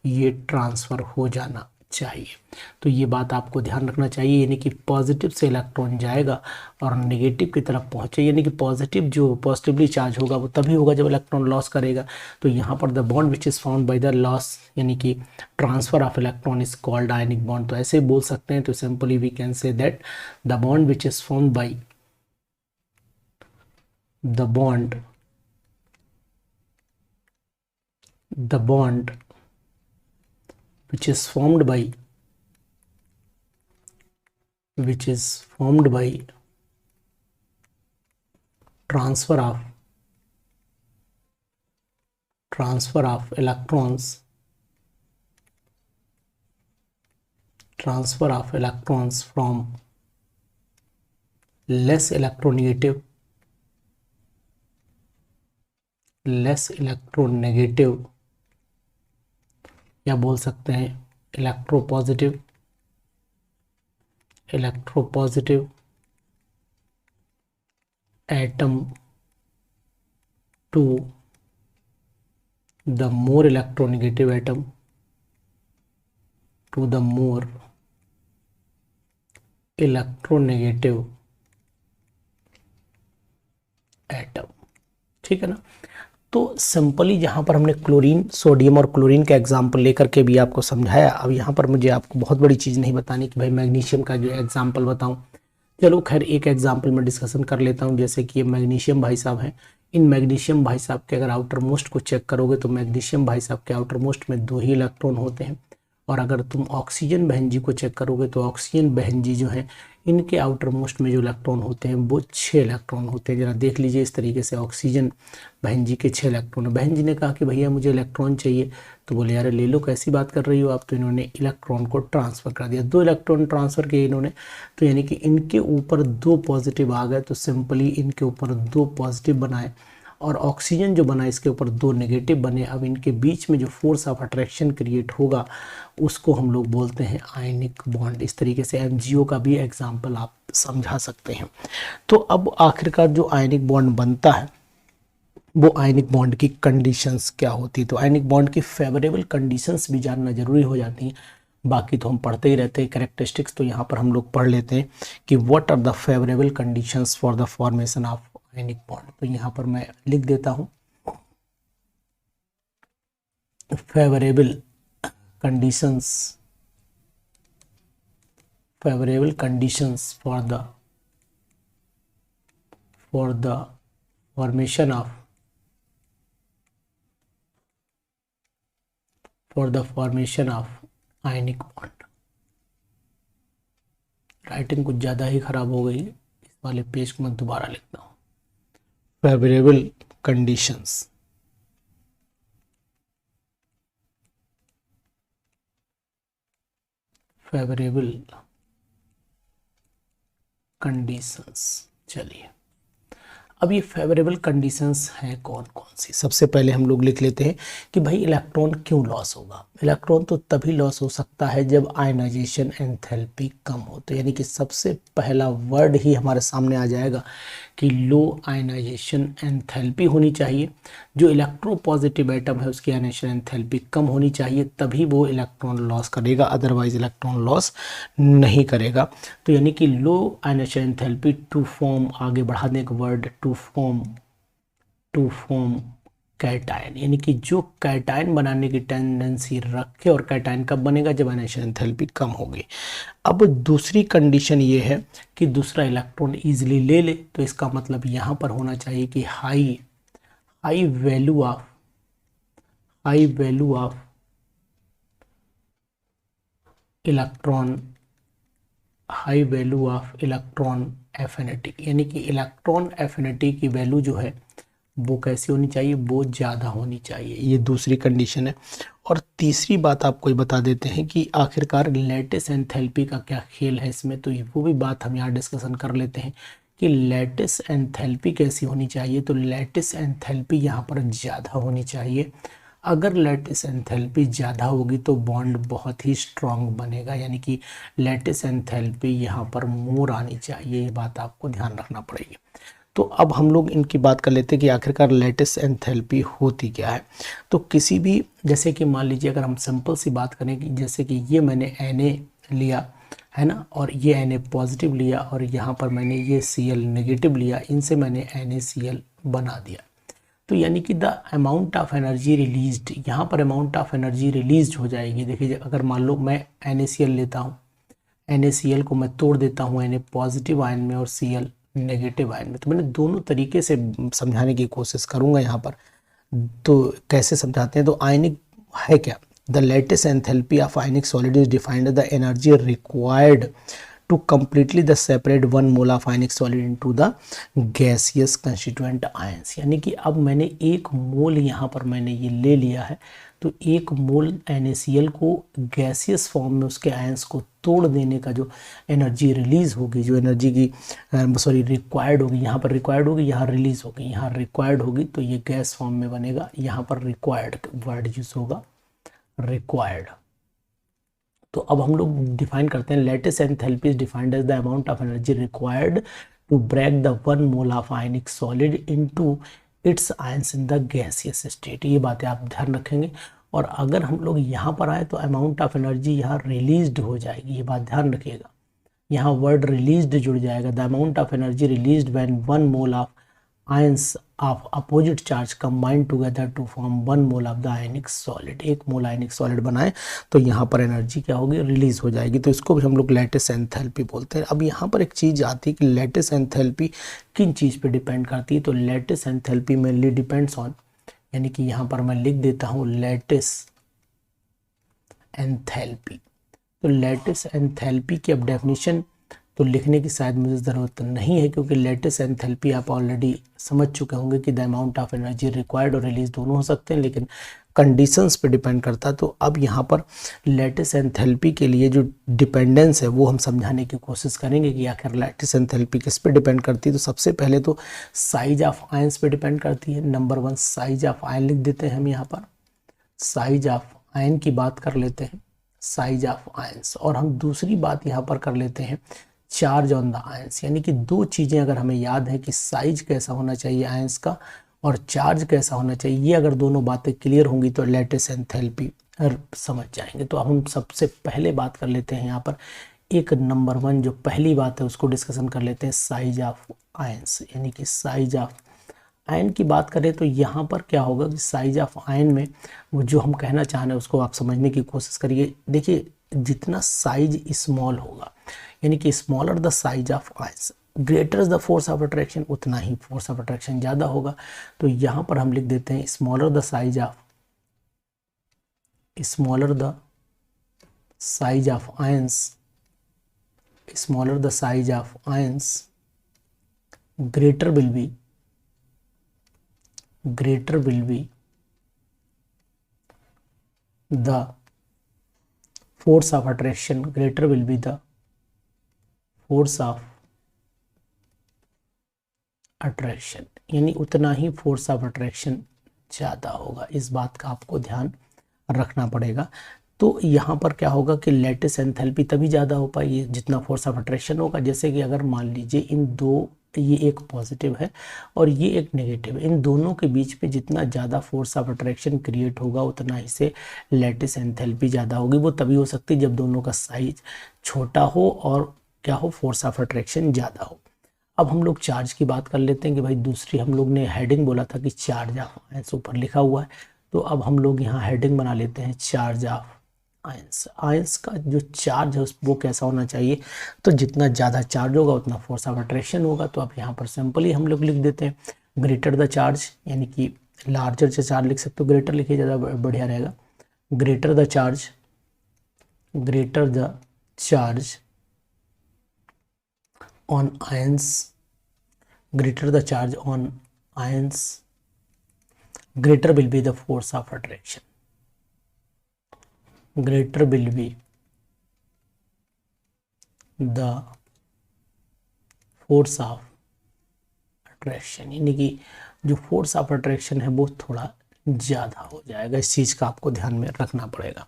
ये ट्रांसफ़र हो जाना चाहिए। तो ये बात आपको ध्यान रखना चाहिए, यानी कि पॉजिटिव से इलेक्ट्रॉन जाएगा और नेगेटिव की तरफ पहुँचे, यानी कि पॉजिटिव जो पॉजिटिवली चार्ज होगा वो तभी होगा जब इलेक्ट्रॉन लॉस करेगा। तो यहाँ पर the bond which is found by the loss, यानी कि transfer of electron is called ionic bond. तो ऐसे बोल सकते हैं, तो simply we can say that the bond which is found by the bond which is formed by transfer of electrons from less electronegative या बोल सकते हैं electropositive atom to the more electronegative atom to the more electronegative atom. ठीक है ना। तो सिंपली जहाँ पर हमने क्लोरीन, सोडियम और क्लोरीन का एग्जाम्पल लेकर के भी आपको समझाया। अब यहाँ पर मुझे आपको बहुत बड़ी चीज़ नहीं बतानी कि भाई मैग्नीशियम का जो एग्जाम्पल बताऊँ। चलो खैर एक एग्जाम्पल में डिस्कशन कर लेता हूँ। जैसे कि ये मैग्नीशियम भाई साहब हैं, इन मैग्नीशियम भाई साहब के अगर आउटर मोस्ट को चेक करोगे तो मैग्नीशियम भाई साहब के आउटर मोस्ट में 2 ही इलेक्ट्रॉन होते हैं। और अगर तुम ऑक्सीजन बहन जी को चेक करोगे तो ऑक्सीजन बहन जी जो हैं इनके आउटर मोस्ट में जो इलेक्ट्रॉन होते हैं वो 6 इलेक्ट्रॉन होते हैं। जरा देख लीजिए इस तरीके से ऑक्सीजन बहन जी के 6 इलेक्ट्रॉन। बहन जी ने कहा कि भैया मुझे इलेक्ट्रॉन चाहिए, तो बोले यार ले लो, कैसी बात कर रही हो आप। तो इन्होंने इलेक्ट्रॉन को ट्रांसफ़र कर दिया, 2 इलेक्ट्रॉन ट्रांसफ़र किए इन्होंने। तो यानी कि इनके ऊपर 2 पॉजिटिव आ गए, तो सिंपली इनके ऊपर 2 पॉजिटिव बनाए और ऑक्सीजन जो बना इसके ऊपर 2 नेगेटिव बने। अब इनके बीच में जो फोर्स ऑफ अट्रैक्शन क्रिएट होगा उसको हम लोग बोलते हैं आयनिक बॉन्ड। इस तरीके से एमजीओ का भी एग्जाम्पल आप समझा सकते हैं। तो अब आखिरकार जो आयनिक बॉन्ड बनता है वो आयनिक बॉन्ड की कंडीशंस क्या होती है। तो आयनिक बॉन्ड की फेवरेबल कंडीशंस भी जानना जरूरी हो जाती हैं। बाकी तो हम पढ़ते ही रहते हैं कैरेक्टरिस्टिक्स, तो यहाँ पर हम लोग पढ़ लेते हैं कि what are the favourable conditions for the formation of ionic bond. तो यहाँ पर मैं लिख देता हूँ favourable conditions for the formation of ionic bond. Writing कुछ ज़्यादा ही खराब हो गई, इस वाले पेज को मैं दोबारा लिखता हूँ। फेवरेबल कंडीशंस चलिए, अब ये फेवरेबल कंडीशंस हैं कौन कौन सी। सबसे पहले हम लोग लिख लेते हैं कि भाई इलेक्ट्रॉन क्यों लॉस होगा। इलेक्ट्रॉन तो तभी लॉस हो सकता है जब आयनाइजेशन एंथैल्पी कम हो। तो यानी कि सबसे पहला वर्ड ही हमारे सामने आ जाएगा कि लो आयनाइजेशन एंथैल्पी होनी चाहिए। जो इलेक्ट्रोपॉजिटिव एटम है उसकी आयनाइजेशन एंथैल्पी कम होनी चाहिए, तभी वो इलेक्ट्रॉन लॉस करेगा, अदरवाइज इलेक्ट्रॉन लॉस नहीं करेगा। तो यानी कि लो आयनाइजेशन एंथैल्पी टू फॉर्म, आगे बढ़ाने का वर्ड टू फॉर्म कैटायन, यानी कि जो कैटायन बनाने की टेंडेंसी रखे। और कैटायन कब बनेगा? जब आयनाइजेशन एंथैल्पी कम होगी। अब दूसरी कंडीशन ये है कि दूसरा इलेक्ट्रॉन इजीली ले ले। तो इसका मतलब यहाँ पर होना चाहिए कि high value of electron affinity, यानी कि इलेक्ट्रॉन एफिनिटी की वैल्यू जो है वो कैसी होनी चाहिए? वो ज़्यादा होनी चाहिए। ये दूसरी कंडीशन है। और तीसरी बात आपको ये बता देते हैं कि आखिरकार लैटिस एंथैल्पी का क्या खेल है इसमें। तो वो भी बात हम यहाँ डिस्कशन कर लेते हैं कि लैटिस एंथैल्पी कैसी होनी चाहिए। तो लैटिस एंथैल्पी यहाँ पर ज़्यादा होनी चाहिए। अगर लैटिस एंथैल्पी ज़्यादा होगी तो बॉन्ड बहुत ही स्ट्रांग बनेगा, यानी कि लैटिस एंथैल्पी यहाँ पर मोर आनी चाहिए। ये बात आपको ध्यान रखना पड़ेगी। तो अब हम लोग इनकी बात कर लेते हैं कि आखिरकार लैटिस एंथैल्पी होती क्या है। तो किसी भी, जैसे कि मान लीजिए अगर हम सिंपल सी बात करें कि जैसे कि ये मैंने Na लिया है ना, और ये Na पॉजिटिव लिया, और यहाँ पर मैंने ये Cl नेगेटिव लिया, इनसे मैंने NaCl बना दिया। तो यानी कि the amount of energy released, यहाँ पर अमाउंट ऑफ एनर्जी रिलीज हो जाएगी। देखिए अगर मान लो मैं NaCl लेता हूँ, NaCl को मैं तोड़ देता हूँ Na पॉजिटिव आयन में और Cl नेगेटिव आयन में। तो मैंने दोनों तरीके से समझाने की कोशिश करूँगा यहाँ पर। तो कैसे समझाते हैं? तो आयनिक है क्या? The latest enthalpy of ionic solid is defined the energy required to completely the separate 1 mole of ionic solid into the gaseous constituent ions। यानी कि अब मैंने 1 मोल यहाँ पर मैंने ये ले लिया है। तो 1 मोल NaCl को गैसियस फॉर्म में उसके आयंस को तोड़ देने का जो एनर्जी रिलीज होगी, जो एनर्जी की रिक्वायर्ड होगी, यहाँ पर रिक्वायर्ड होगी, यहाँ रिलीज होगी, यहाँ रिक्वायर्ड होगी, तो ये गैस फॉर्म में बनेगा। यहाँ पर रिक्वायर्ड वर्ड यूज होगा, रिक्वायर्ड। तो अब हम लोग डिफाइन करते हैं lattice enthalpy is defined as the amount of energy required to break the 1 mole of ionic solid into its ions in the gaseous state. ये बातें आप ध्यान रखेंगे। और अगर हम लोग यहाँ पर आए तो अमाउंट ऑफ एनर्जी यहाँ रिलीज्ड हो जाएगी, ये बात ध्यान रखिएगा। यहाँ वर्ड रिलीज्ड जुड़ जाएगा। The amount of energy released when 1 mole of ions of opposite charge combined together to form 1 mole of the ionic solid. 1 mole ionic solid बनाए तो यहाँ पर एनर्जी क्या होगी? रिलीज हो जाएगी। तो इसको भी हम लोग लेटेस्ट एंथैल्पी बोलते हैं। अब यहाँ पर एक चीज़ आती है कि लेटेस्ट एंथैल्पी किन चीज़ पे डिपेंड करती है। तो latest enthalpy mainly depends on, यानी कि यहाँ पर मैं लिख देता हूँ लेटेस्ट एंथैल्पी। तो लेटेस्ट एंथैल्पी की अब डेफिनेशन तो लिखने की शायद मुझे ज़रूरत नहीं है, क्योंकि लेटेस्ट एंथैल्पी आप ऑलरेडी समझ चुके होंगे कि the amount of energy required और रिलीज दोनों हो सकते हैं, लेकिन कंडीशंस पे डिपेंड करता है। तो अब यहाँ पर लैटिस एंथैल्पी के लिए जो डिपेंडेंस है वो हम समझाने की कोशिश करेंगे कि आखिर लैटिस एंथैल्पी किस पे डिपेंड करती है। तो सबसे पहले तो साइज ऑफ आयंस पे डिपेंड करती है। नंबर 1 साइज ऑफ आयन लिख देते हैं हम यहाँ पर, साइज ऑफ आयन की बात कर लेते हैं, साइज ऑफ आयंस। और हम दूसरी बात यहाँ पर कर लेते हैं चार्ज ऑन द आयंस, यानी कि दो चीज़ें अगर हमें याद है कि साइज कैसा होना चाहिए आयंस का और चार्ज कैसा होना चाहिए, ये अगर दोनों बातें क्लियर होंगी तो लैटिस एंथैल्पी समझ जाएंगे। तो अब हम सबसे पहले बात कर लेते हैं यहाँ पर एक नंबर 1 जो पहली बात है उसको डिस्कशन कर लेते हैं, साइज ऑफ आयंस। यानी कि साइज ऑफ आयन की बात करें तो यहाँ पर क्या होगा कि साइज ऑफ आयन में वो जो हम कहना चाह रहे हैं उसको आप समझने की कोशिश करिए। देखिए जितना साइज स्मॉल होगा, यानी कि smaller the size of ions greater the force of attraction, उतना ही फोर्स ऑफ अट्रैक्शन ज़्यादा होगा। तो यहाँ पर हम लिख देते हैं smaller the size of ions, smaller the size of ions greater will be the force of attraction, greater will be the force of attraction, यानी उतना ही फोर्स ऑफ अट्रैक्शन ज़्यादा होगा। इस बात का आपको ध्यान रखना पड़ेगा। तो यहाँ पर क्या होगा कि लैटिस एंथैल्पी तभी ज़्यादा हो पाएगी जितना फोर्स ऑफ अट्रैक्शन होगा। जैसे कि अगर मान लीजिए इन दो, ये एक पॉजिटिव है और ये एक नेगेटिव है, इन दोनों के बीच में जितना ज़्यादा फोर्स ऑफ अट्रैक्शन क्रिएट होगा उतना ही से लैटिस एंथैल्पी ज़्यादा होगी। वो तभी हो सकती है जब दोनों का साइज छोटा हो और क्या हो, फोर्स ऑफ अट्रैक्शन ज़्यादा हो। अब हम लोग चार्ज की बात कर लेते हैं कि भाई दूसरी हम लोग ने हेडिंग बोला था कि चार्ज ऑफ आयंस ऊपर लिखा हुआ है, तो अब हम लोग यहाँ हेडिंग बना लेते हैं चार्ज ऑफ आयंस। आयंस का जो चार्ज है वो कैसा होना चाहिए, तो जितना ज़्यादा चार्ज होगा उतना फोर्स ऑफ अट्रैक्शन होगा। तो अब यहाँ पर सिंपली हम लोग लिख देते हैं ग्रेटर द चार्ज, यानी कि लार्जर से चार्ज लिख सकते हो, ग्रेटर लिखिए ज़्यादा बढ़िया रहेगा। Greater the charge on ions, greater the charge on ions, greater will be the force of attraction, greater will be the force of attraction, यानी कि जो फोर्स ऑफ अट्रैक्शन है वो थोड़ा ज़्यादा हो जाएगा। इस चीज़ का आपको ध्यान में रखना पड़ेगा।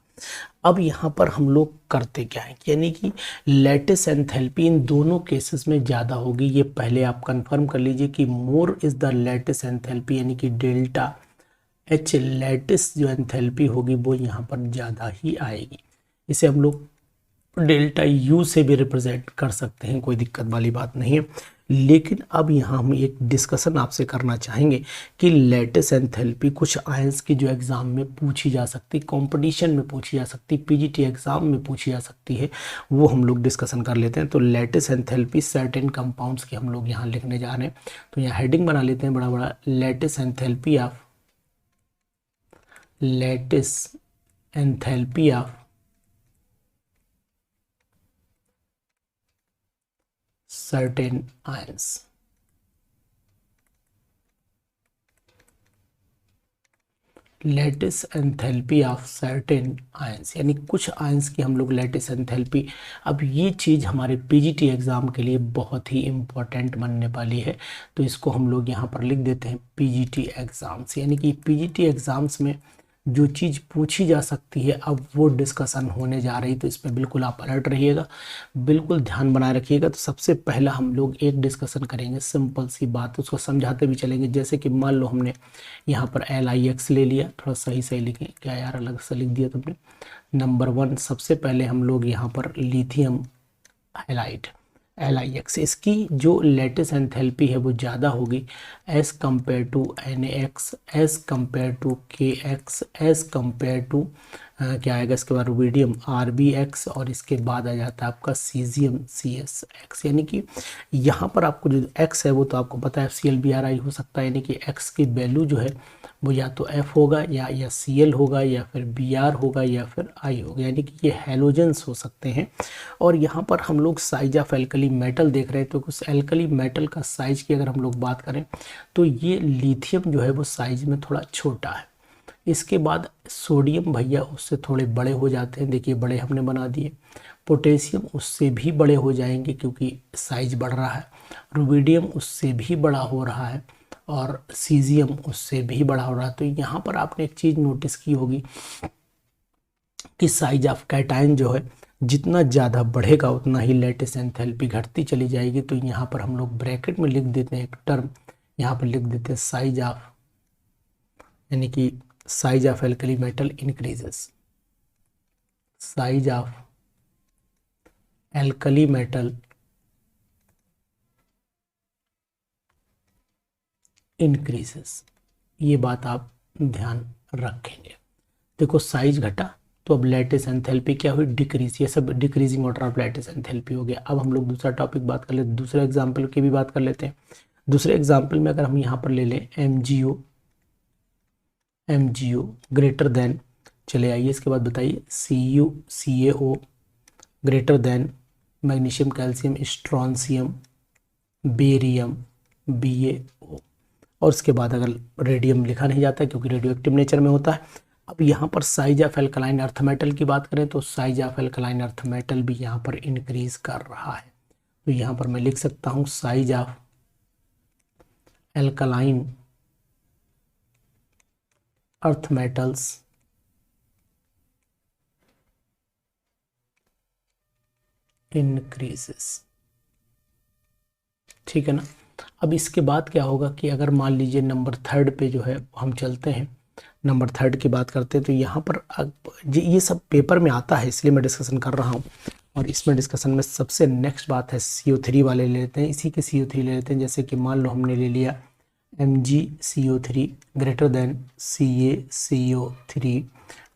अब यहाँ पर हम लोग करते क्या है, यानी कि लैटिस एंथैल्पी इन दोनों केसेस में ज़्यादा होगी। ये पहले आप कंफर्म कर लीजिए कि मोर इज़ द लैटिस एंथैल्पी, यानी कि डेल्टा एच लैटिस जो एंथैल्पी होगी वो यहाँ पर ज़्यादा ही आएगी। इसे हम लोग डेल्टा यू से भी रिप्रेजेंट कर सकते हैं, कोई दिक्कत वाली बात नहीं है। लेकिन अब यहाँ हम एक डिस्कशन आपसे करना चाहेंगे कि लैटिस एंथैल्पी कुछ आयंस की जो एग्ज़ाम में पूछी जा सकती, कंपटीशन में पूछी जा सकती, पीजीटी एग्ज़ाम में पूछी जा सकती है, वो हम लोग डिस्कशन कर लेते हैं। तो लैटिस एंथैल्पी सर्टेन कंपाउंड्स की हम लोग यहाँ लिखने जा रहे हैं। तो यहाँ हेडिंग बना लेते हैं बड़ा बड़ा, lattice enthalpy of certain ions, lattice enthalpy of certain ions, यानी कुछ आयंस की हम लोग लैटिस एंथैल्पी। अब ये चीज़ हमारे पीजीटी एग्ज़ाम के लिए बहुत ही इम्पोर्टेंट बनने वाली है, तो इसको हम लोग यहाँ पर लिख देते हैं पीजीटी एग्ज़ाम्स। यानी कि पीजीटी एग्ज़ाम्स में जो चीज़ पूछी जा सकती है अब वो डिस्कशन होने जा रही, तो इस पर बिल्कुल आप अलर्ट रहिएगा, बिल्कुल ध्यान बनाए रखिएगा। तो सबसे पहला हम लोग एक डिस्कशन करेंगे, सिंपल सी बात, उसको समझाते भी चलेंगे। जैसे कि मान लो हमने यहाँ पर LIX ले लिया, थोड़ा सही लिखें, क्या यार अलग से लिख दिया तुमने। नंबर 1 सबसे पहले हम लोग यहाँ पर लिथियम हाइलाइड LIX, इसकी जो लैटिस एंथैल्पी है वो ज़्यादा होगी as compare to NaX, as compare to KX, as compare to क्या आएगा इसके बाद रुबिडियम RBX, और इसके बाद आ जाता है आपका सीजियम CSX। यानी कि यहाँ पर आपको जो X है वो तो आपको पता है FCl-BrI हो सकता है, यानी कि X की वैल्यू जो है वो या तो F होगा या Cl होगा या फिर Br होगा या फिर I होगा, यानी कि ये हैलोजेंस हो सकते हैं। और यहाँ पर हम लोग साइज ऑफ एल्कली मेटल देख रहे हैं, तो उस एल्कली मेटल का साइज की अगर हम लोग बात करें तो ये लिथियम जो है वो साइज में थोड़ा छोटा है, इसके बाद सोडियम भैया उससे थोड़े बड़े हो जाते हैं, देखिए बड़े हमने बना दिए। पोटेशियम उससे भी बड़े हो जाएंगे क्योंकि साइज बढ़ रहा है। रुबिडियम उससे भी बड़ा हो रहा है और सीजियम उससे भी बड़ा हो रहा है। तो यहाँ पर आपने एक चीज़ नोटिस की होगी कि साइज ऑफ कैटायन जो है जितना ज़्यादा बढ़ेगा उतना ही लेटिस एंथैल्पी घटती चली जाएगी। तो यहाँ पर हम लोग ब्रैकेट में लिख देते हैं एक टर्म, यहाँ पर लिख देते हैं साइज ऑफ, यानी कि size of alkali metal increases, size of alkali metal increases. ये बात आप ध्यान रखेंगे। देखो साइज घटा तो अब लैटिस एंथैल्पी क्या हुई, डिक्रीज। ये सब decreasing order of lattice enthalpy हो गया। अब हम लोग दूसरा टॉपिक बात कर लेते हैं, दूसरे एग्जाम्पल की भी बात कर लेते हैं। दूसरे एग्जाम्पल में अगर हम यहाँ पर ले लें एमजीओ ग्रेटर देन, चले आइए इसके बाद बताइए CuCaO greater than magnesium calcium strontium barium BaO, और उसके बाद अगर रेडियम लिखा नहीं जाता क्योंकि रेडियो एक्टिव नेचर में होता है। अब यहाँ पर size of alkaline earth metal की बात करें तो size of alkaline earth metal भी यहाँ पर इंक्रीज कर रहा है। तो यहाँ पर मैं लिख सकता हूँ size of alkaline earth metals increases. ठीक है ना। अब इसके बाद क्या होगा कि अगर मान लीजिए नंबर 3 पे जो है हम चलते हैं, नंबर 3 की बात करते हैं तो यहाँ पर ये सब पेपर में आता है इसलिए मैं डिस्कशन कर रहा हूँ। और इसमें डिस्कशन में सबसे नेक्स्ट बात है CO3 वाले ले लेते हैं, इसी के CO3 ले लेते हैं। जैसे कि मान लो हमने ले लिया MgCO3 greater than CaCO3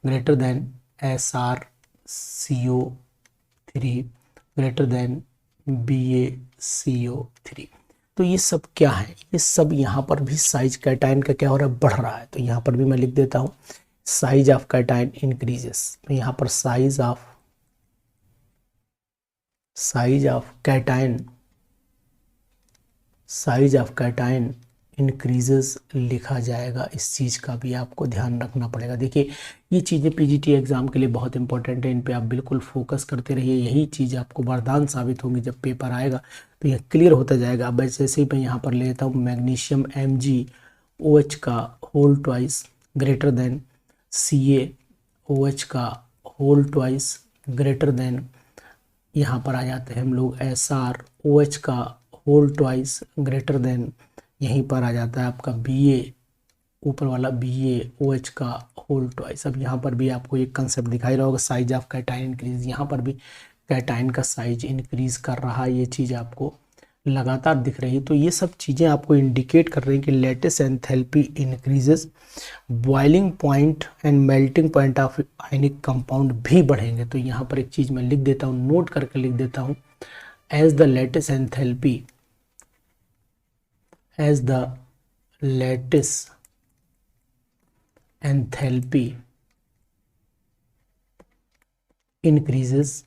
greater than SrCO3 greater than BaCO3। तो ये सब क्या है, ये सब यहाँ पर भी साइज कैटायन का क्या हो रहा है, बढ़ रहा है। तो यहाँ पर भी मैं लिख देता हूँ साइज ऑफ कैटायन इंक्रीजेस। तो यहाँ पर साइज ऑफ कैटायन इंक्रीजेस लिखा जाएगा। इस चीज़ का भी आपको ध्यान रखना पड़ेगा। देखिए ये चीज़ें PGT एग्ज़ाम के लिए बहुत इंपॉर्टेंट है, इन पे आप बिल्कुल फोकस करते रहिए। यही चीज़ आपको वरदान साबित होंगी जब पेपर आएगा तो यह क्लियर होता जाएगा। अब जैसे ही मैं यहाँ पर ले लेता हूँ मैग्नीशियम MgOH का whole twice greater than CaOH का होल ट्वाइस ग्रेटर देन, यहाँ पर आ जाते हैं हम लोग SrOH का होल ट्वाइस ग्रेटर देन, यहीं पर आ जाता है आपका Ba, ऊपर वाला BaOH का होल ट्वाइस। अब यहाँ पर भी आपको एक कंसेप्ट दिखाई रहा होगा साइज ऑफ कैटायन इंक्रीज, यहाँ पर भी कैटायन का साइज इंक्रीज कर रहा है, ये चीज़ आपको लगातार दिख रही है। तो ये सब चीज़ें आपको इंडिकेट कर रही हैं कि lattice enthalpy increases, boiling point and melting point of ionic compound भी बढ़ेंगे। तो यहाँ पर एक चीज़ मैं लिख देता हूँ, नोट करके लिख देता हूँ, as the lattice enthalpy increases.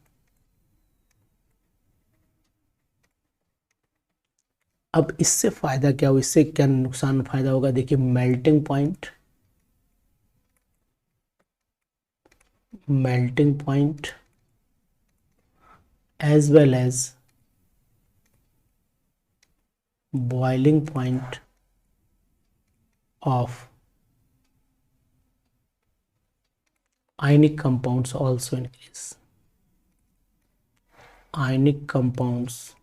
अब इससे फायदा क्या हो, इससे क्या नुकसान फायदा होगा, देखिए melting point as well as boiling point of ionic compounds also increase. Ionic compounds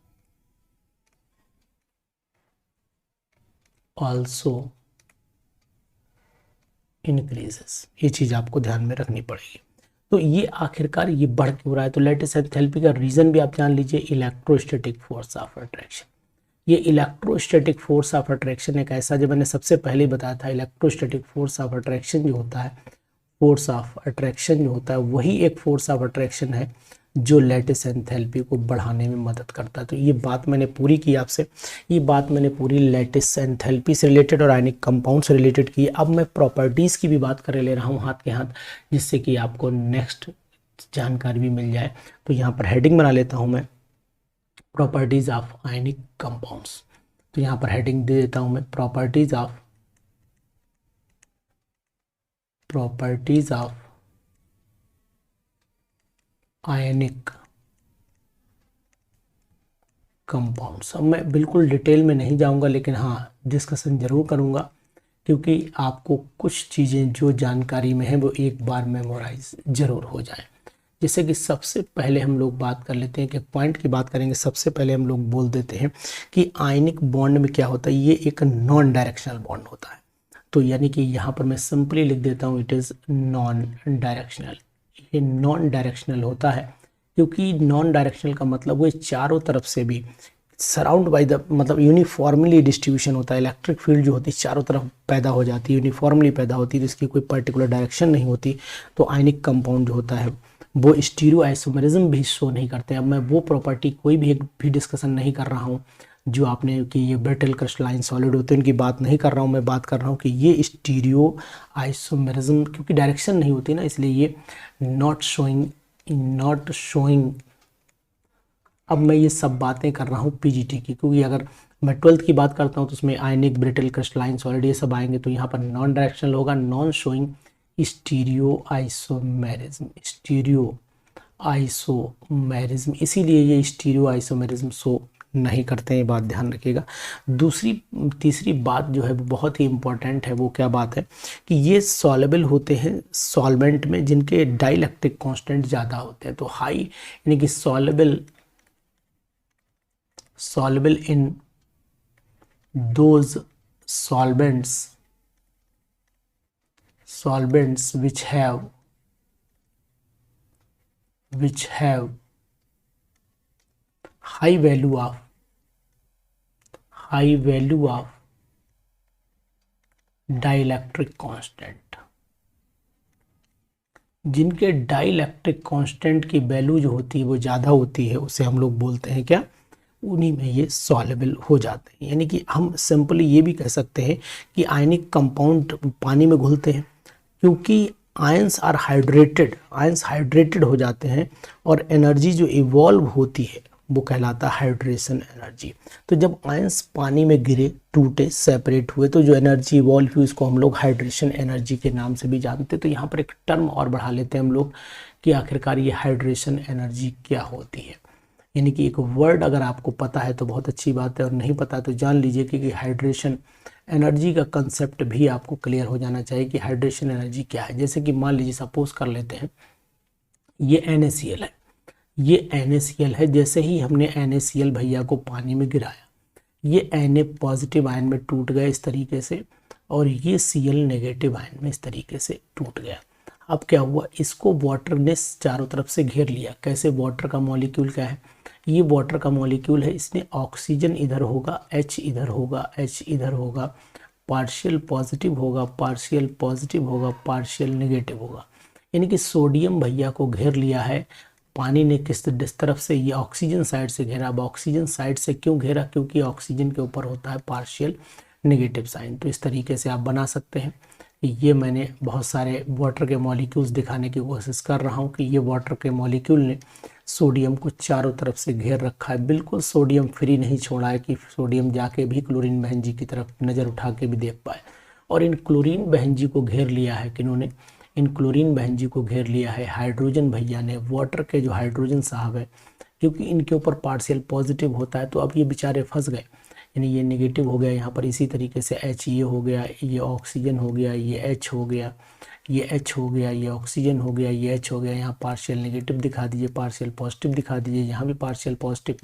also increases। ये चीज़ आपको ध्यान में रखनी पड़ेगी। तो ये आखिरकार ये बढ़ क्यों रहा है, तो लेटिस एंथैल्पी का रीज़न भी आप जान लीजिए, इलेक्ट्रोस्टैटिक फोर्स ऑफ अट्रैक्शन। ये इलेक्ट्रोस्टैटिक फोर्स ऑफ अट्रैक्शन एक ऐसा, जो मैंने सबसे पहले बताया था, इलेक्ट्रोस्टैटिक फोर्स ऑफ अट्रैक्शन जो होता है, फोर्स ऑफ अट्रैक्शन जो होता है वही एक फोर्स ऑफ अट्रैक्शन है जो लेटिस एंथैल्पी को बढ़ाने में मदद करता है। तो ये बात मैंने पूरी की आपसे, ये बात मैंने पूरी लेटिस एंथैल्पी से रिलेटेड और आयनिक कंपाउंड से रिलेटेड की। अब मैं प्रॉपर्टीज़ की भी बात कर ले रहा हूँ हाथ के हाथ, जिससे कि आपको नेक्स्ट जानकारी भी मिल जाए। तो यहाँ पर हेडिंग बना लेता हूँ मैं, प्रॉपर्टीज़ ऑफ आयनिक कंपाउंड्स। तो यहाँ पर हेडिंग दे देता हूँ मैं, properties of properties of ionic compounds. अब मैं बिल्कुल डिटेल में नहीं जाऊंगा, लेकिन हाँ डिस्कशन जरूर करूंगा, क्योंकि आपको कुछ चीज़ें जो जानकारी में है वो एक बार मेमोराइज जरूर हो जाए। जैसे कि सबसे पहले हम लोग बात कर लेते हैं कि पॉइंट की बात करेंगे। सबसे पहले हम लोग बोल देते हैं कि आयनिक बॉन्ड में क्या होता है, ये एक नॉन डायरेक्शनल बॉन्ड होता है। तो यानी कि यहाँ पर मैं सिंपली लिख देता हूँ इट इज़ नॉन डायरेक्शनल। ये नॉन डायरेक्शनल होता है क्योंकि नॉन डायरेक्शनल का मतलब वो चारों तरफ से भी सराउंड बाय द, मतलब यूनिफॉर्मली डिस्ट्रीब्यूशन होता है। इलेक्ट्रिक फील्ड जो होती है चारों तरफ पैदा हो जाती है, यूनिफॉर्मली पैदा होती है, तो इसकी कोई पर्टिकुलर डायरेक्शन नहीं होती। तो आयनिक कंपाउंड जो होता है वो स्टीरियो आइसोमेरिज्म भी शो नहीं करते। अब मैं वो प्रॉपर्टी कोई भी डिस्कशन नहीं कर रहा हूँ जो आपने कि ये ब्रिटल क्रिस्टलाइन सॉलिड होते हैं उनकी बात नहीं कर रहा हूँ। मैं बात कर रहा हूँ कि ये स्टीरियो आइसोमेरिज्म, क्योंकि डायरेक्शन नहीं होती ना, इसलिए ये नॉट शोइंग। अब मैं ये सब बातें कर रहा हूँ पीजीटी की, क्योंकि अगर मैं 12th की बात करता हूँ तो उसमें आयनिक, ब्रिटल क्रिस्टलाइन सॉलिड ये सब आएंगे, तो यहाँ पर नॉन डायरेक्शनल होगा, non showing stereo isomerism. Stereo isomerism, इसीलिए ये स्टीरियो आइसोमेरिज्म शो नहीं करते हैं, ये बात ध्यान रखिएगा। तीसरी बात जो है वो बहुत ही इंपॉर्टेंट है। वो क्या बात है कि ये सॉलेबल होते हैं सॉल्वेंट में जिनके डाइलेक्ट्रिक कांस्टेंट ज़्यादा होते हैं। तो हाई यानी कि soluble in those solvents which have high value of dielectric constant, जिनके डाइलेक्ट्रिक कांस्टेंट की वैल्यू जो होती है वो ज़्यादा होती है, उसे हम लोग बोलते हैं क्या, उन्हीं में ये सॉलेबल हो जाते हैं। यानी कि हम सिंपली ये भी कह सकते हैं कि आयनिक कंपाउंड पानी में घुलते हैं क्योंकि आयंस हाइड्रेटेड हो जाते हैं, और एनर्जी जो इवॉल्व होती है वो कहलाता है हाइड्रेशन एनर्जी। तो जब आयंस पानी में गिरे, टूटे, सेपरेट हुए, तो जो एनर्जी इवॉल्व हुई उसको हम लोग हाइड्रेशन एनर्जी के नाम से भी जानते हैं। तो यहाँ पर एक टर्म और बढ़ा लेते हैं हम लोग कि आखिरकार ये हाइड्रेशन एनर्जी क्या होती है। यानी कि एक वर्ड अगर आपको पता है तो बहुत अच्छी बात है, और नहीं पता तो जान लीजिए कि हाइड्रेशन एनर्जी का कंसेप्ट भी आपको क्लियर हो जाना चाहिए कि हाइड्रेशन एनर्जी क्या है। जैसे कि मान लीजिए सपोज कर लेते हैं ये NaCl है, ये NaCl है। जैसे ही हमने NaCl भैया को पानी में गिराया, ये Na पॉजिटिव आयन में टूट गया इस तरीके से, और ये Cl नेगेटिव आयन में इस तरीके से टूट गया। अब क्या हुआ, इसको वाटर ने चारों तरफ से घेर लिया। कैसे, वाटर का मॉलिक्यूल क्या है, ये वाटर का मॉलिक्यूल है, इसने ऑक्सीजन इधर होगा, H इधर होगा, H इधर होगा, पार्शियल पॉजिटिव होगा, पार्शियल पॉजिटिव होगा, पार्शियल नेगेटिव होगा। यानी कि सोडियम भैया को घेर लिया है पानी ने किस तरफ से, ये ऑक्सीजन साइड से घेरा। अब ऑक्सीजन साइड से क्यों घेरा, क्योंकि ऑक्सीजन के ऊपर होता है पार्शियल नेगेटिव साइन। तो इस तरीके से आप बना सकते हैं। ये मैंने बहुत सारे वाटर के मॉलिक्यूल्स दिखाने की कोशिश कर रहा हूँ कि ये वाटर के मॉलिक्यूल ने सोडियम को चारों तरफ से घेर रखा है। बिल्कुल सोडियम फ्री नहीं छोड़ा है कि सोडियम जाके भी क्लोरीन बहन जी की तरफ नज़र उठा के भी देख पाए। और इन क्लोरीन बहन जी को घेर लिया है किन्होंने, इन क्लोरीन बहन जी को घेर लिया है हाइड्रोजन भैया ने। वाटर के जो हाइड्रोजन साहब है, क्योंकि इनके ऊपर पार्शियल पॉजिटिव होता है, तो अब ये बेचारे फंस गए। यानी ये नेगेटिव हो गया यहाँ पर। इसी तरीके से H ये हो गया, ये ऑक्सीजन हो गया, ये H हो गया, ये H हो गया, ये ऑक्सीजन हो गया, ये H हो गया। यहाँ पार्शियल नेगेटिव दिखा दीजिए, पार्शियल पॉजिटिव दिखा दीजिए, यहाँ भी पार्शियल पॉजिटिव,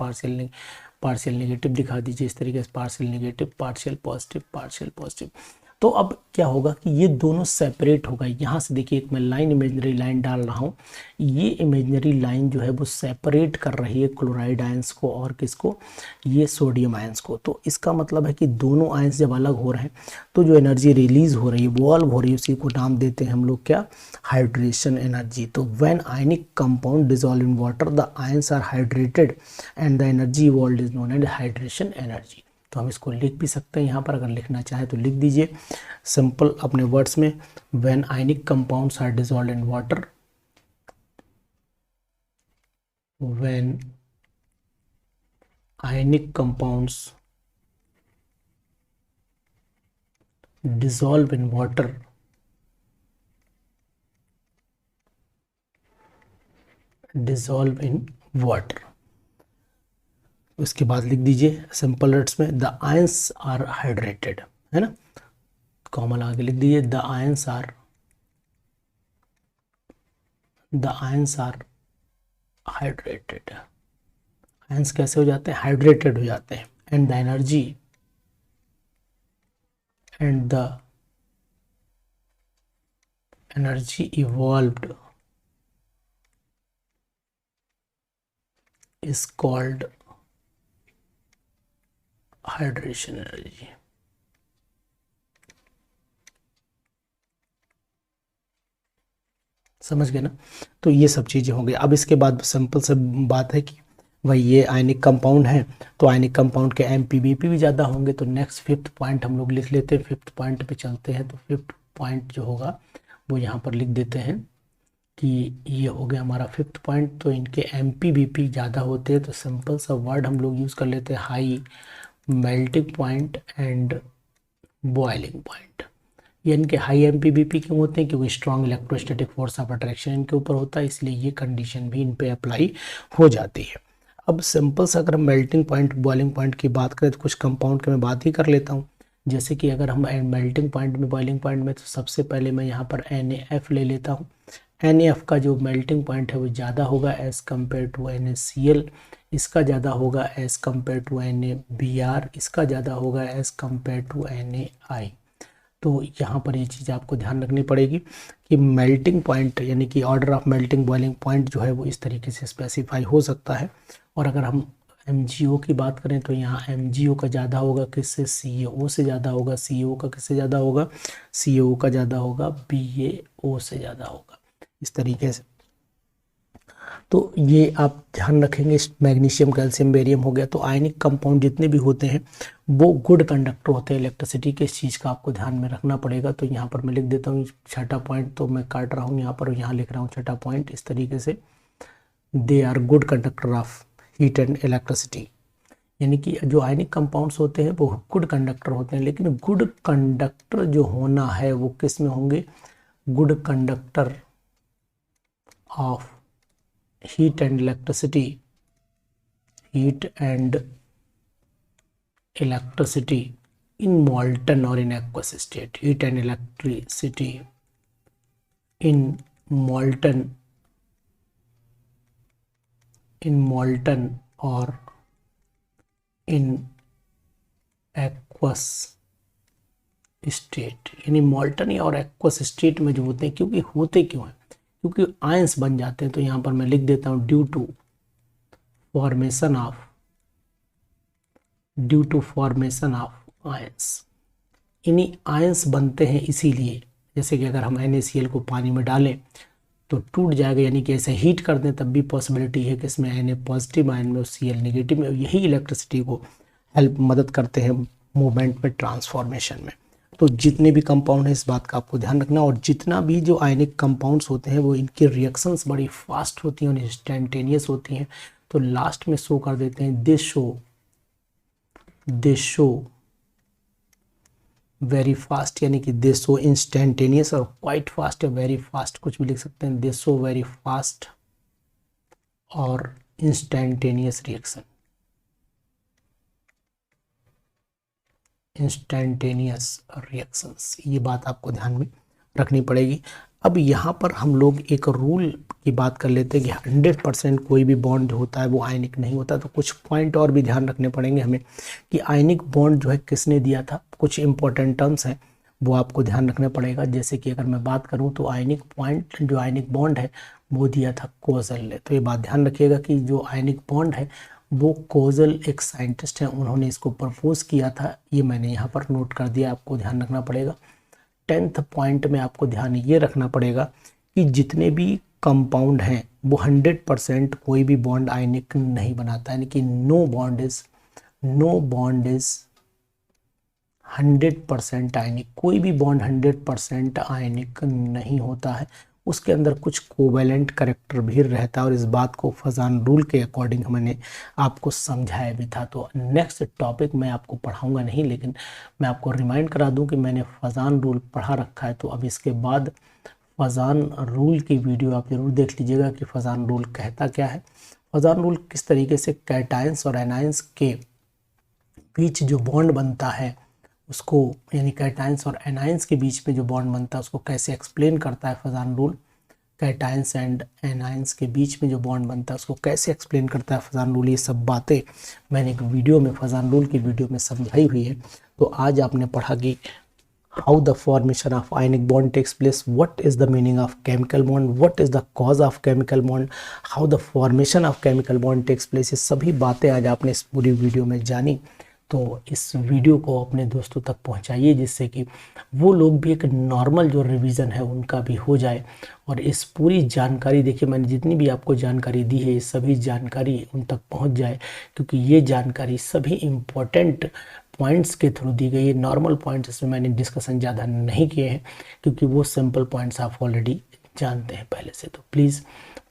पार्शियल नेगेटिव दिखा दीजिए। इस तरीके से partial negative, partial positive, partial positive. तो अब क्या होगा कि ये दोनों सेपरेट होगा। यहाँ से देखिए एक मैं लाइन, इमेजनरी लाइन डाल रहा हूँ। ये इमेजनरी लाइन जो है वो सेपरेट कर रही है क्लोराइड आयंस को और किसको, ये सोडियम आयंस को। तो इसका मतलब है कि दोनों आयंस जब अलग हो रहे हैं तो जो एनर्जी रिलीज हो रही है, वॉल्व हो रही है, उसी को नाम देते हैं हम लोग क्या, हाइड्रेशन एनर्जी। तो when ionic compound dissolve in water the ions are hydrated and the energy evolved is known as hydration energy. तो हम इसको लिख भी सकते हैं यहाँ पर, अगर लिखना चाहे तो लिख दीजिए सिंपल अपने वर्ड्स में। When ionic compounds are dissolved in water, when ionic compounds dissolve in water dissolve in water. उसके बाद लिख दीजिए सिंपल वर्ड्स में द आयंस आर हाइड्रेटेड, है ना, कॉमन आगे लिख दीजिए the ions are hydrated. Ions कैसे हो जाते हैं, हाइड्रेटेड हो जाते हैं। And the energy evolved is called hydration energy. समझ गए ना। तो ये सब चीज़ें होंगी। अब इसके बाद सिंपल से बात है कि भाई ये आयनिक कंपाउंड है, तो आयनिक कंपाउंड के एमपीबीपी भी ज़्यादा होंगे। तो नेक्स्ट फिफ्थ पॉइंट हम लोग लिख लेते हैं, फिफ्थ पॉइंट पे चलते हैं। तो फिफ्थ पॉइंट जो होगा वो यहाँ पर लिख देते हैं कि ये हो गया हमारा फिफ्थ पॉइंट। तो इनके एमपीबीपी ज़्यादा होते हैं, तो सिंपल सा वर्ड हम लोग यूज़ कर लेते हैं, high melting point and boiling point. ये इनके हाई एमपीबीपी क्यों होते हैं, क्योंकि strong electrostatic force of attraction इनके ऊपर होता है, इसलिए ये कंडीशन भी इन पे अप्लाई हो जाती है। अब सिंपल से अगर हम मेल्टिंग पॉइंट बॉइलिंग पॉइंट की बात करें तो कुछ कंपाउंड की मैं बात ही कर लेता हूँ। जैसे कि अगर हम मेल्टिंग पॉइंट में बॉइलिंग पॉइंट में, तो सबसे पहले मैं यहाँ पर NaF ले लेता हूँ। NaF का जो मेल्टिंग पॉइंट है वो ज़्यादा होगा एज़ कम्पेयर टू NaCl, इसका ज़्यादा होगा एज़ कम्पेयर टू NaBr, इसका ज़्यादा होगा एज़ कम्पेयर टू NaI। तो यहाँ पर ये चीज़ आपको ध्यान रखनी पड़ेगी कि मेल्टिंग पॉइंट यानी कि order of melting boiling point जो है वो इस तरीके से स्पेसिफाई हो सकता है। और अगर हम MgO की बात करें तो यहाँ MgO का ज़्यादा होगा किससे, CaO से ज़्यादा होगा। CaO का किससे ज़्यादा होगा, CaO का ज़्यादा होगा BaO से ज़्यादा होगा, इस तरीके से। तो ये आप ध्यान रखेंगे। मैग्नीशियम कैल्शियम बेरियम हो गया। तो आयनिक कंपाउंड जितने भी होते हैं वो गुड कंडक्टर होते हैं इलेक्ट्रिसिटी के, इस चीज़ का आपको ध्यान में रखना पड़ेगा। तो यहाँ पर मैं लिख देता हूँ छठा पॉइंट, तो मैं काट रहा हूँ यहाँ पर, यहाँ लिख रहा हूँ छठा पॉइंट इस तरीके से, they are good conductor of heat and electricity. यानी कि जो आयनिक कंपाउंड्स होते हैं वो गुड कंडक्टर होते हैं, लेकिन गुड कंडक्टर जो होना है वो किस में होंगे, good conductor of heat and electricity in molten or in aqueous state, heat and electricity in molten or in aqueous state, यानी molten और aqueous state में जो होते हैं, क्योंकि होते क्यों हैं, क्योंकि आयंस बन जाते हैं। तो यहाँ पर मैं लिख देता हूँ due to formation of ions. इन्हीं आयंस बनते हैं इसीलिए, जैसे कि अगर हम NaCl को पानी में डालें तो टूट जाएगा, यानी कि ऐसे हीट कर दें तब भी पॉसिबिलिटी है कि इसमें Na पॉजिटिव आयन में और Cl नेगेटिव में, यही इलेक्ट्रिसिटी को मदद करते हैं मूवमेंट में, ट्रांसफॉर्मेशन में। तो जितने भी कंपाउंड हैं इस बात का आपको ध्यान रखना। और जितना भी जो आयनिक कंपाउंड्स होते हैं वो इनकी रिएक्शंस बड़ी फास्ट होती हैं और इंस्टेंटेनियस होती हैं। तो लास्ट में शो कर देते हैं, दे शो वेरी फास्ट, यानी कि दे शो इंस्टेंटेनियस और क्वाइट फास्ट या वेरी फास्ट, कुछ भी लिख सकते हैं। दे शो वेरी फास्ट और इंस्टेंटेनियस रिएक्शन, इंस्टेंटेनियस रिएक्शंस, ये बात आपको ध्यान में रखनी पड़ेगी। अब यहाँ पर हम लोग एक रूल की बात कर लेते हैं कि 100% कोई भी बॉन्ड जो होता है वो आयनिक नहीं होता। तो कुछ पॉइंट और भी ध्यान रखने पड़ेंगे हमें कि आयनिक बॉन्ड जो है किसने दिया था, कुछ इंपॉर्टेंट टर्म्स हैं वो आपको ध्यान रखना पड़ेगा। जैसे कि अगर मैं बात करूँ तो आयनिक पॉइंट जो आयनिक बॉन्ड है वो दिया था कोजल ने। तो ये बात ध्यान रखिएगा कि जो आयनिक बॉन्ड है वो कोजल एक साइंटिस्ट हैं, उन्होंने इसको प्रपोज किया था। ये मैंने यहाँ पर नोट कर दिया, आपको ध्यान रखना पड़ेगा। 10th पॉइंट में आपको ध्यान ये रखना पड़ेगा कि जितने भी कंपाउंड हैं वो 100% कोई भी बॉन्ड आयनिक नहीं बनाता, यानी कि नो बॉन्ड इज 100% आयनिक। कोई भी बॉन्ड 100% आयनिक नहीं होता है, उसके अंदर कुछ कोवेलेंट करेक्टर भी रहता है। और इस बात को फजान रूल के अकॉर्डिंग मैंने आपको समझाया भी था। तो नेक्स्ट टॉपिक मैं आपको पढ़ाऊंगा नहीं, लेकिन मैं आपको रिमाइंड करा दूं कि मैंने फजान रूल पढ़ा रखा है। तो अब इसके बाद फजान रूल की वीडियो आप जरूर देख लीजिएगा कि फजान रूल कहता क्या है, फजान रूल किस तरीके से कैटायंस और एनायंस के बीच जो बॉन्ड बनता है उसको, यानी कैटायंस और एनायंस के बीच में जो बॉन्ड बनता है उसको कैसे एक्सप्लेन करता है Fazan rule. Cations and anions के बीच में जो बॉन्ड बनता है उसको कैसे एक्सप्लेन करता है फजान रूल, ये सब बातें मैंने एक वीडियो में, फजान रूल की वीडियो में समझाई हुई है। तो आज आपने पढ़ा कि how the formation of ionic bond takes place, what is the meaning of chemical bond, what is the cause of chemical bond, how the formation of chemical bond takes place, ये सभी बातें आज आपने इस पूरी वीडियो में जानी। तो इस वीडियो को अपने दोस्तों तक पहुंचाइए जिससे कि वो लोग भी एक नॉर्मल जो रिवीजन है उनका भी हो जाए। और इस पूरी जानकारी, देखिए मैंने जितनी भी आपको जानकारी दी है ये सभी जानकारी उन तक पहुंच जाए, क्योंकि ये जानकारी सभी इम्पोर्टेंट पॉइंट्स के थ्रू दी गई है। नॉर्मल पॉइंट्स इसमें मैंने डिस्कशन ज़्यादा नहीं किए हैं क्योंकि वो सिंपल पॉइंट्स आप ऑलरेडी जानते हैं पहले से। तो प्लीज़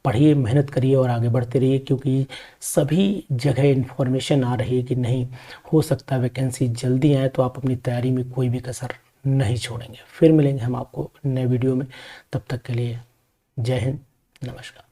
पढ़िए, मेहनत करिए और आगे बढ़ते रहिए, क्योंकि सभी जगह इन्फॉर्मेशन आ रही है कि नहीं, हो सकता है वैकेंसी जल्दी आए, तो आप अपनी तैयारी में कोई भी कसर नहीं छोड़ेंगे। फिर मिलेंगे हम आपको नए वीडियो में, तब तक के लिए जय हिंद, नमस्कार।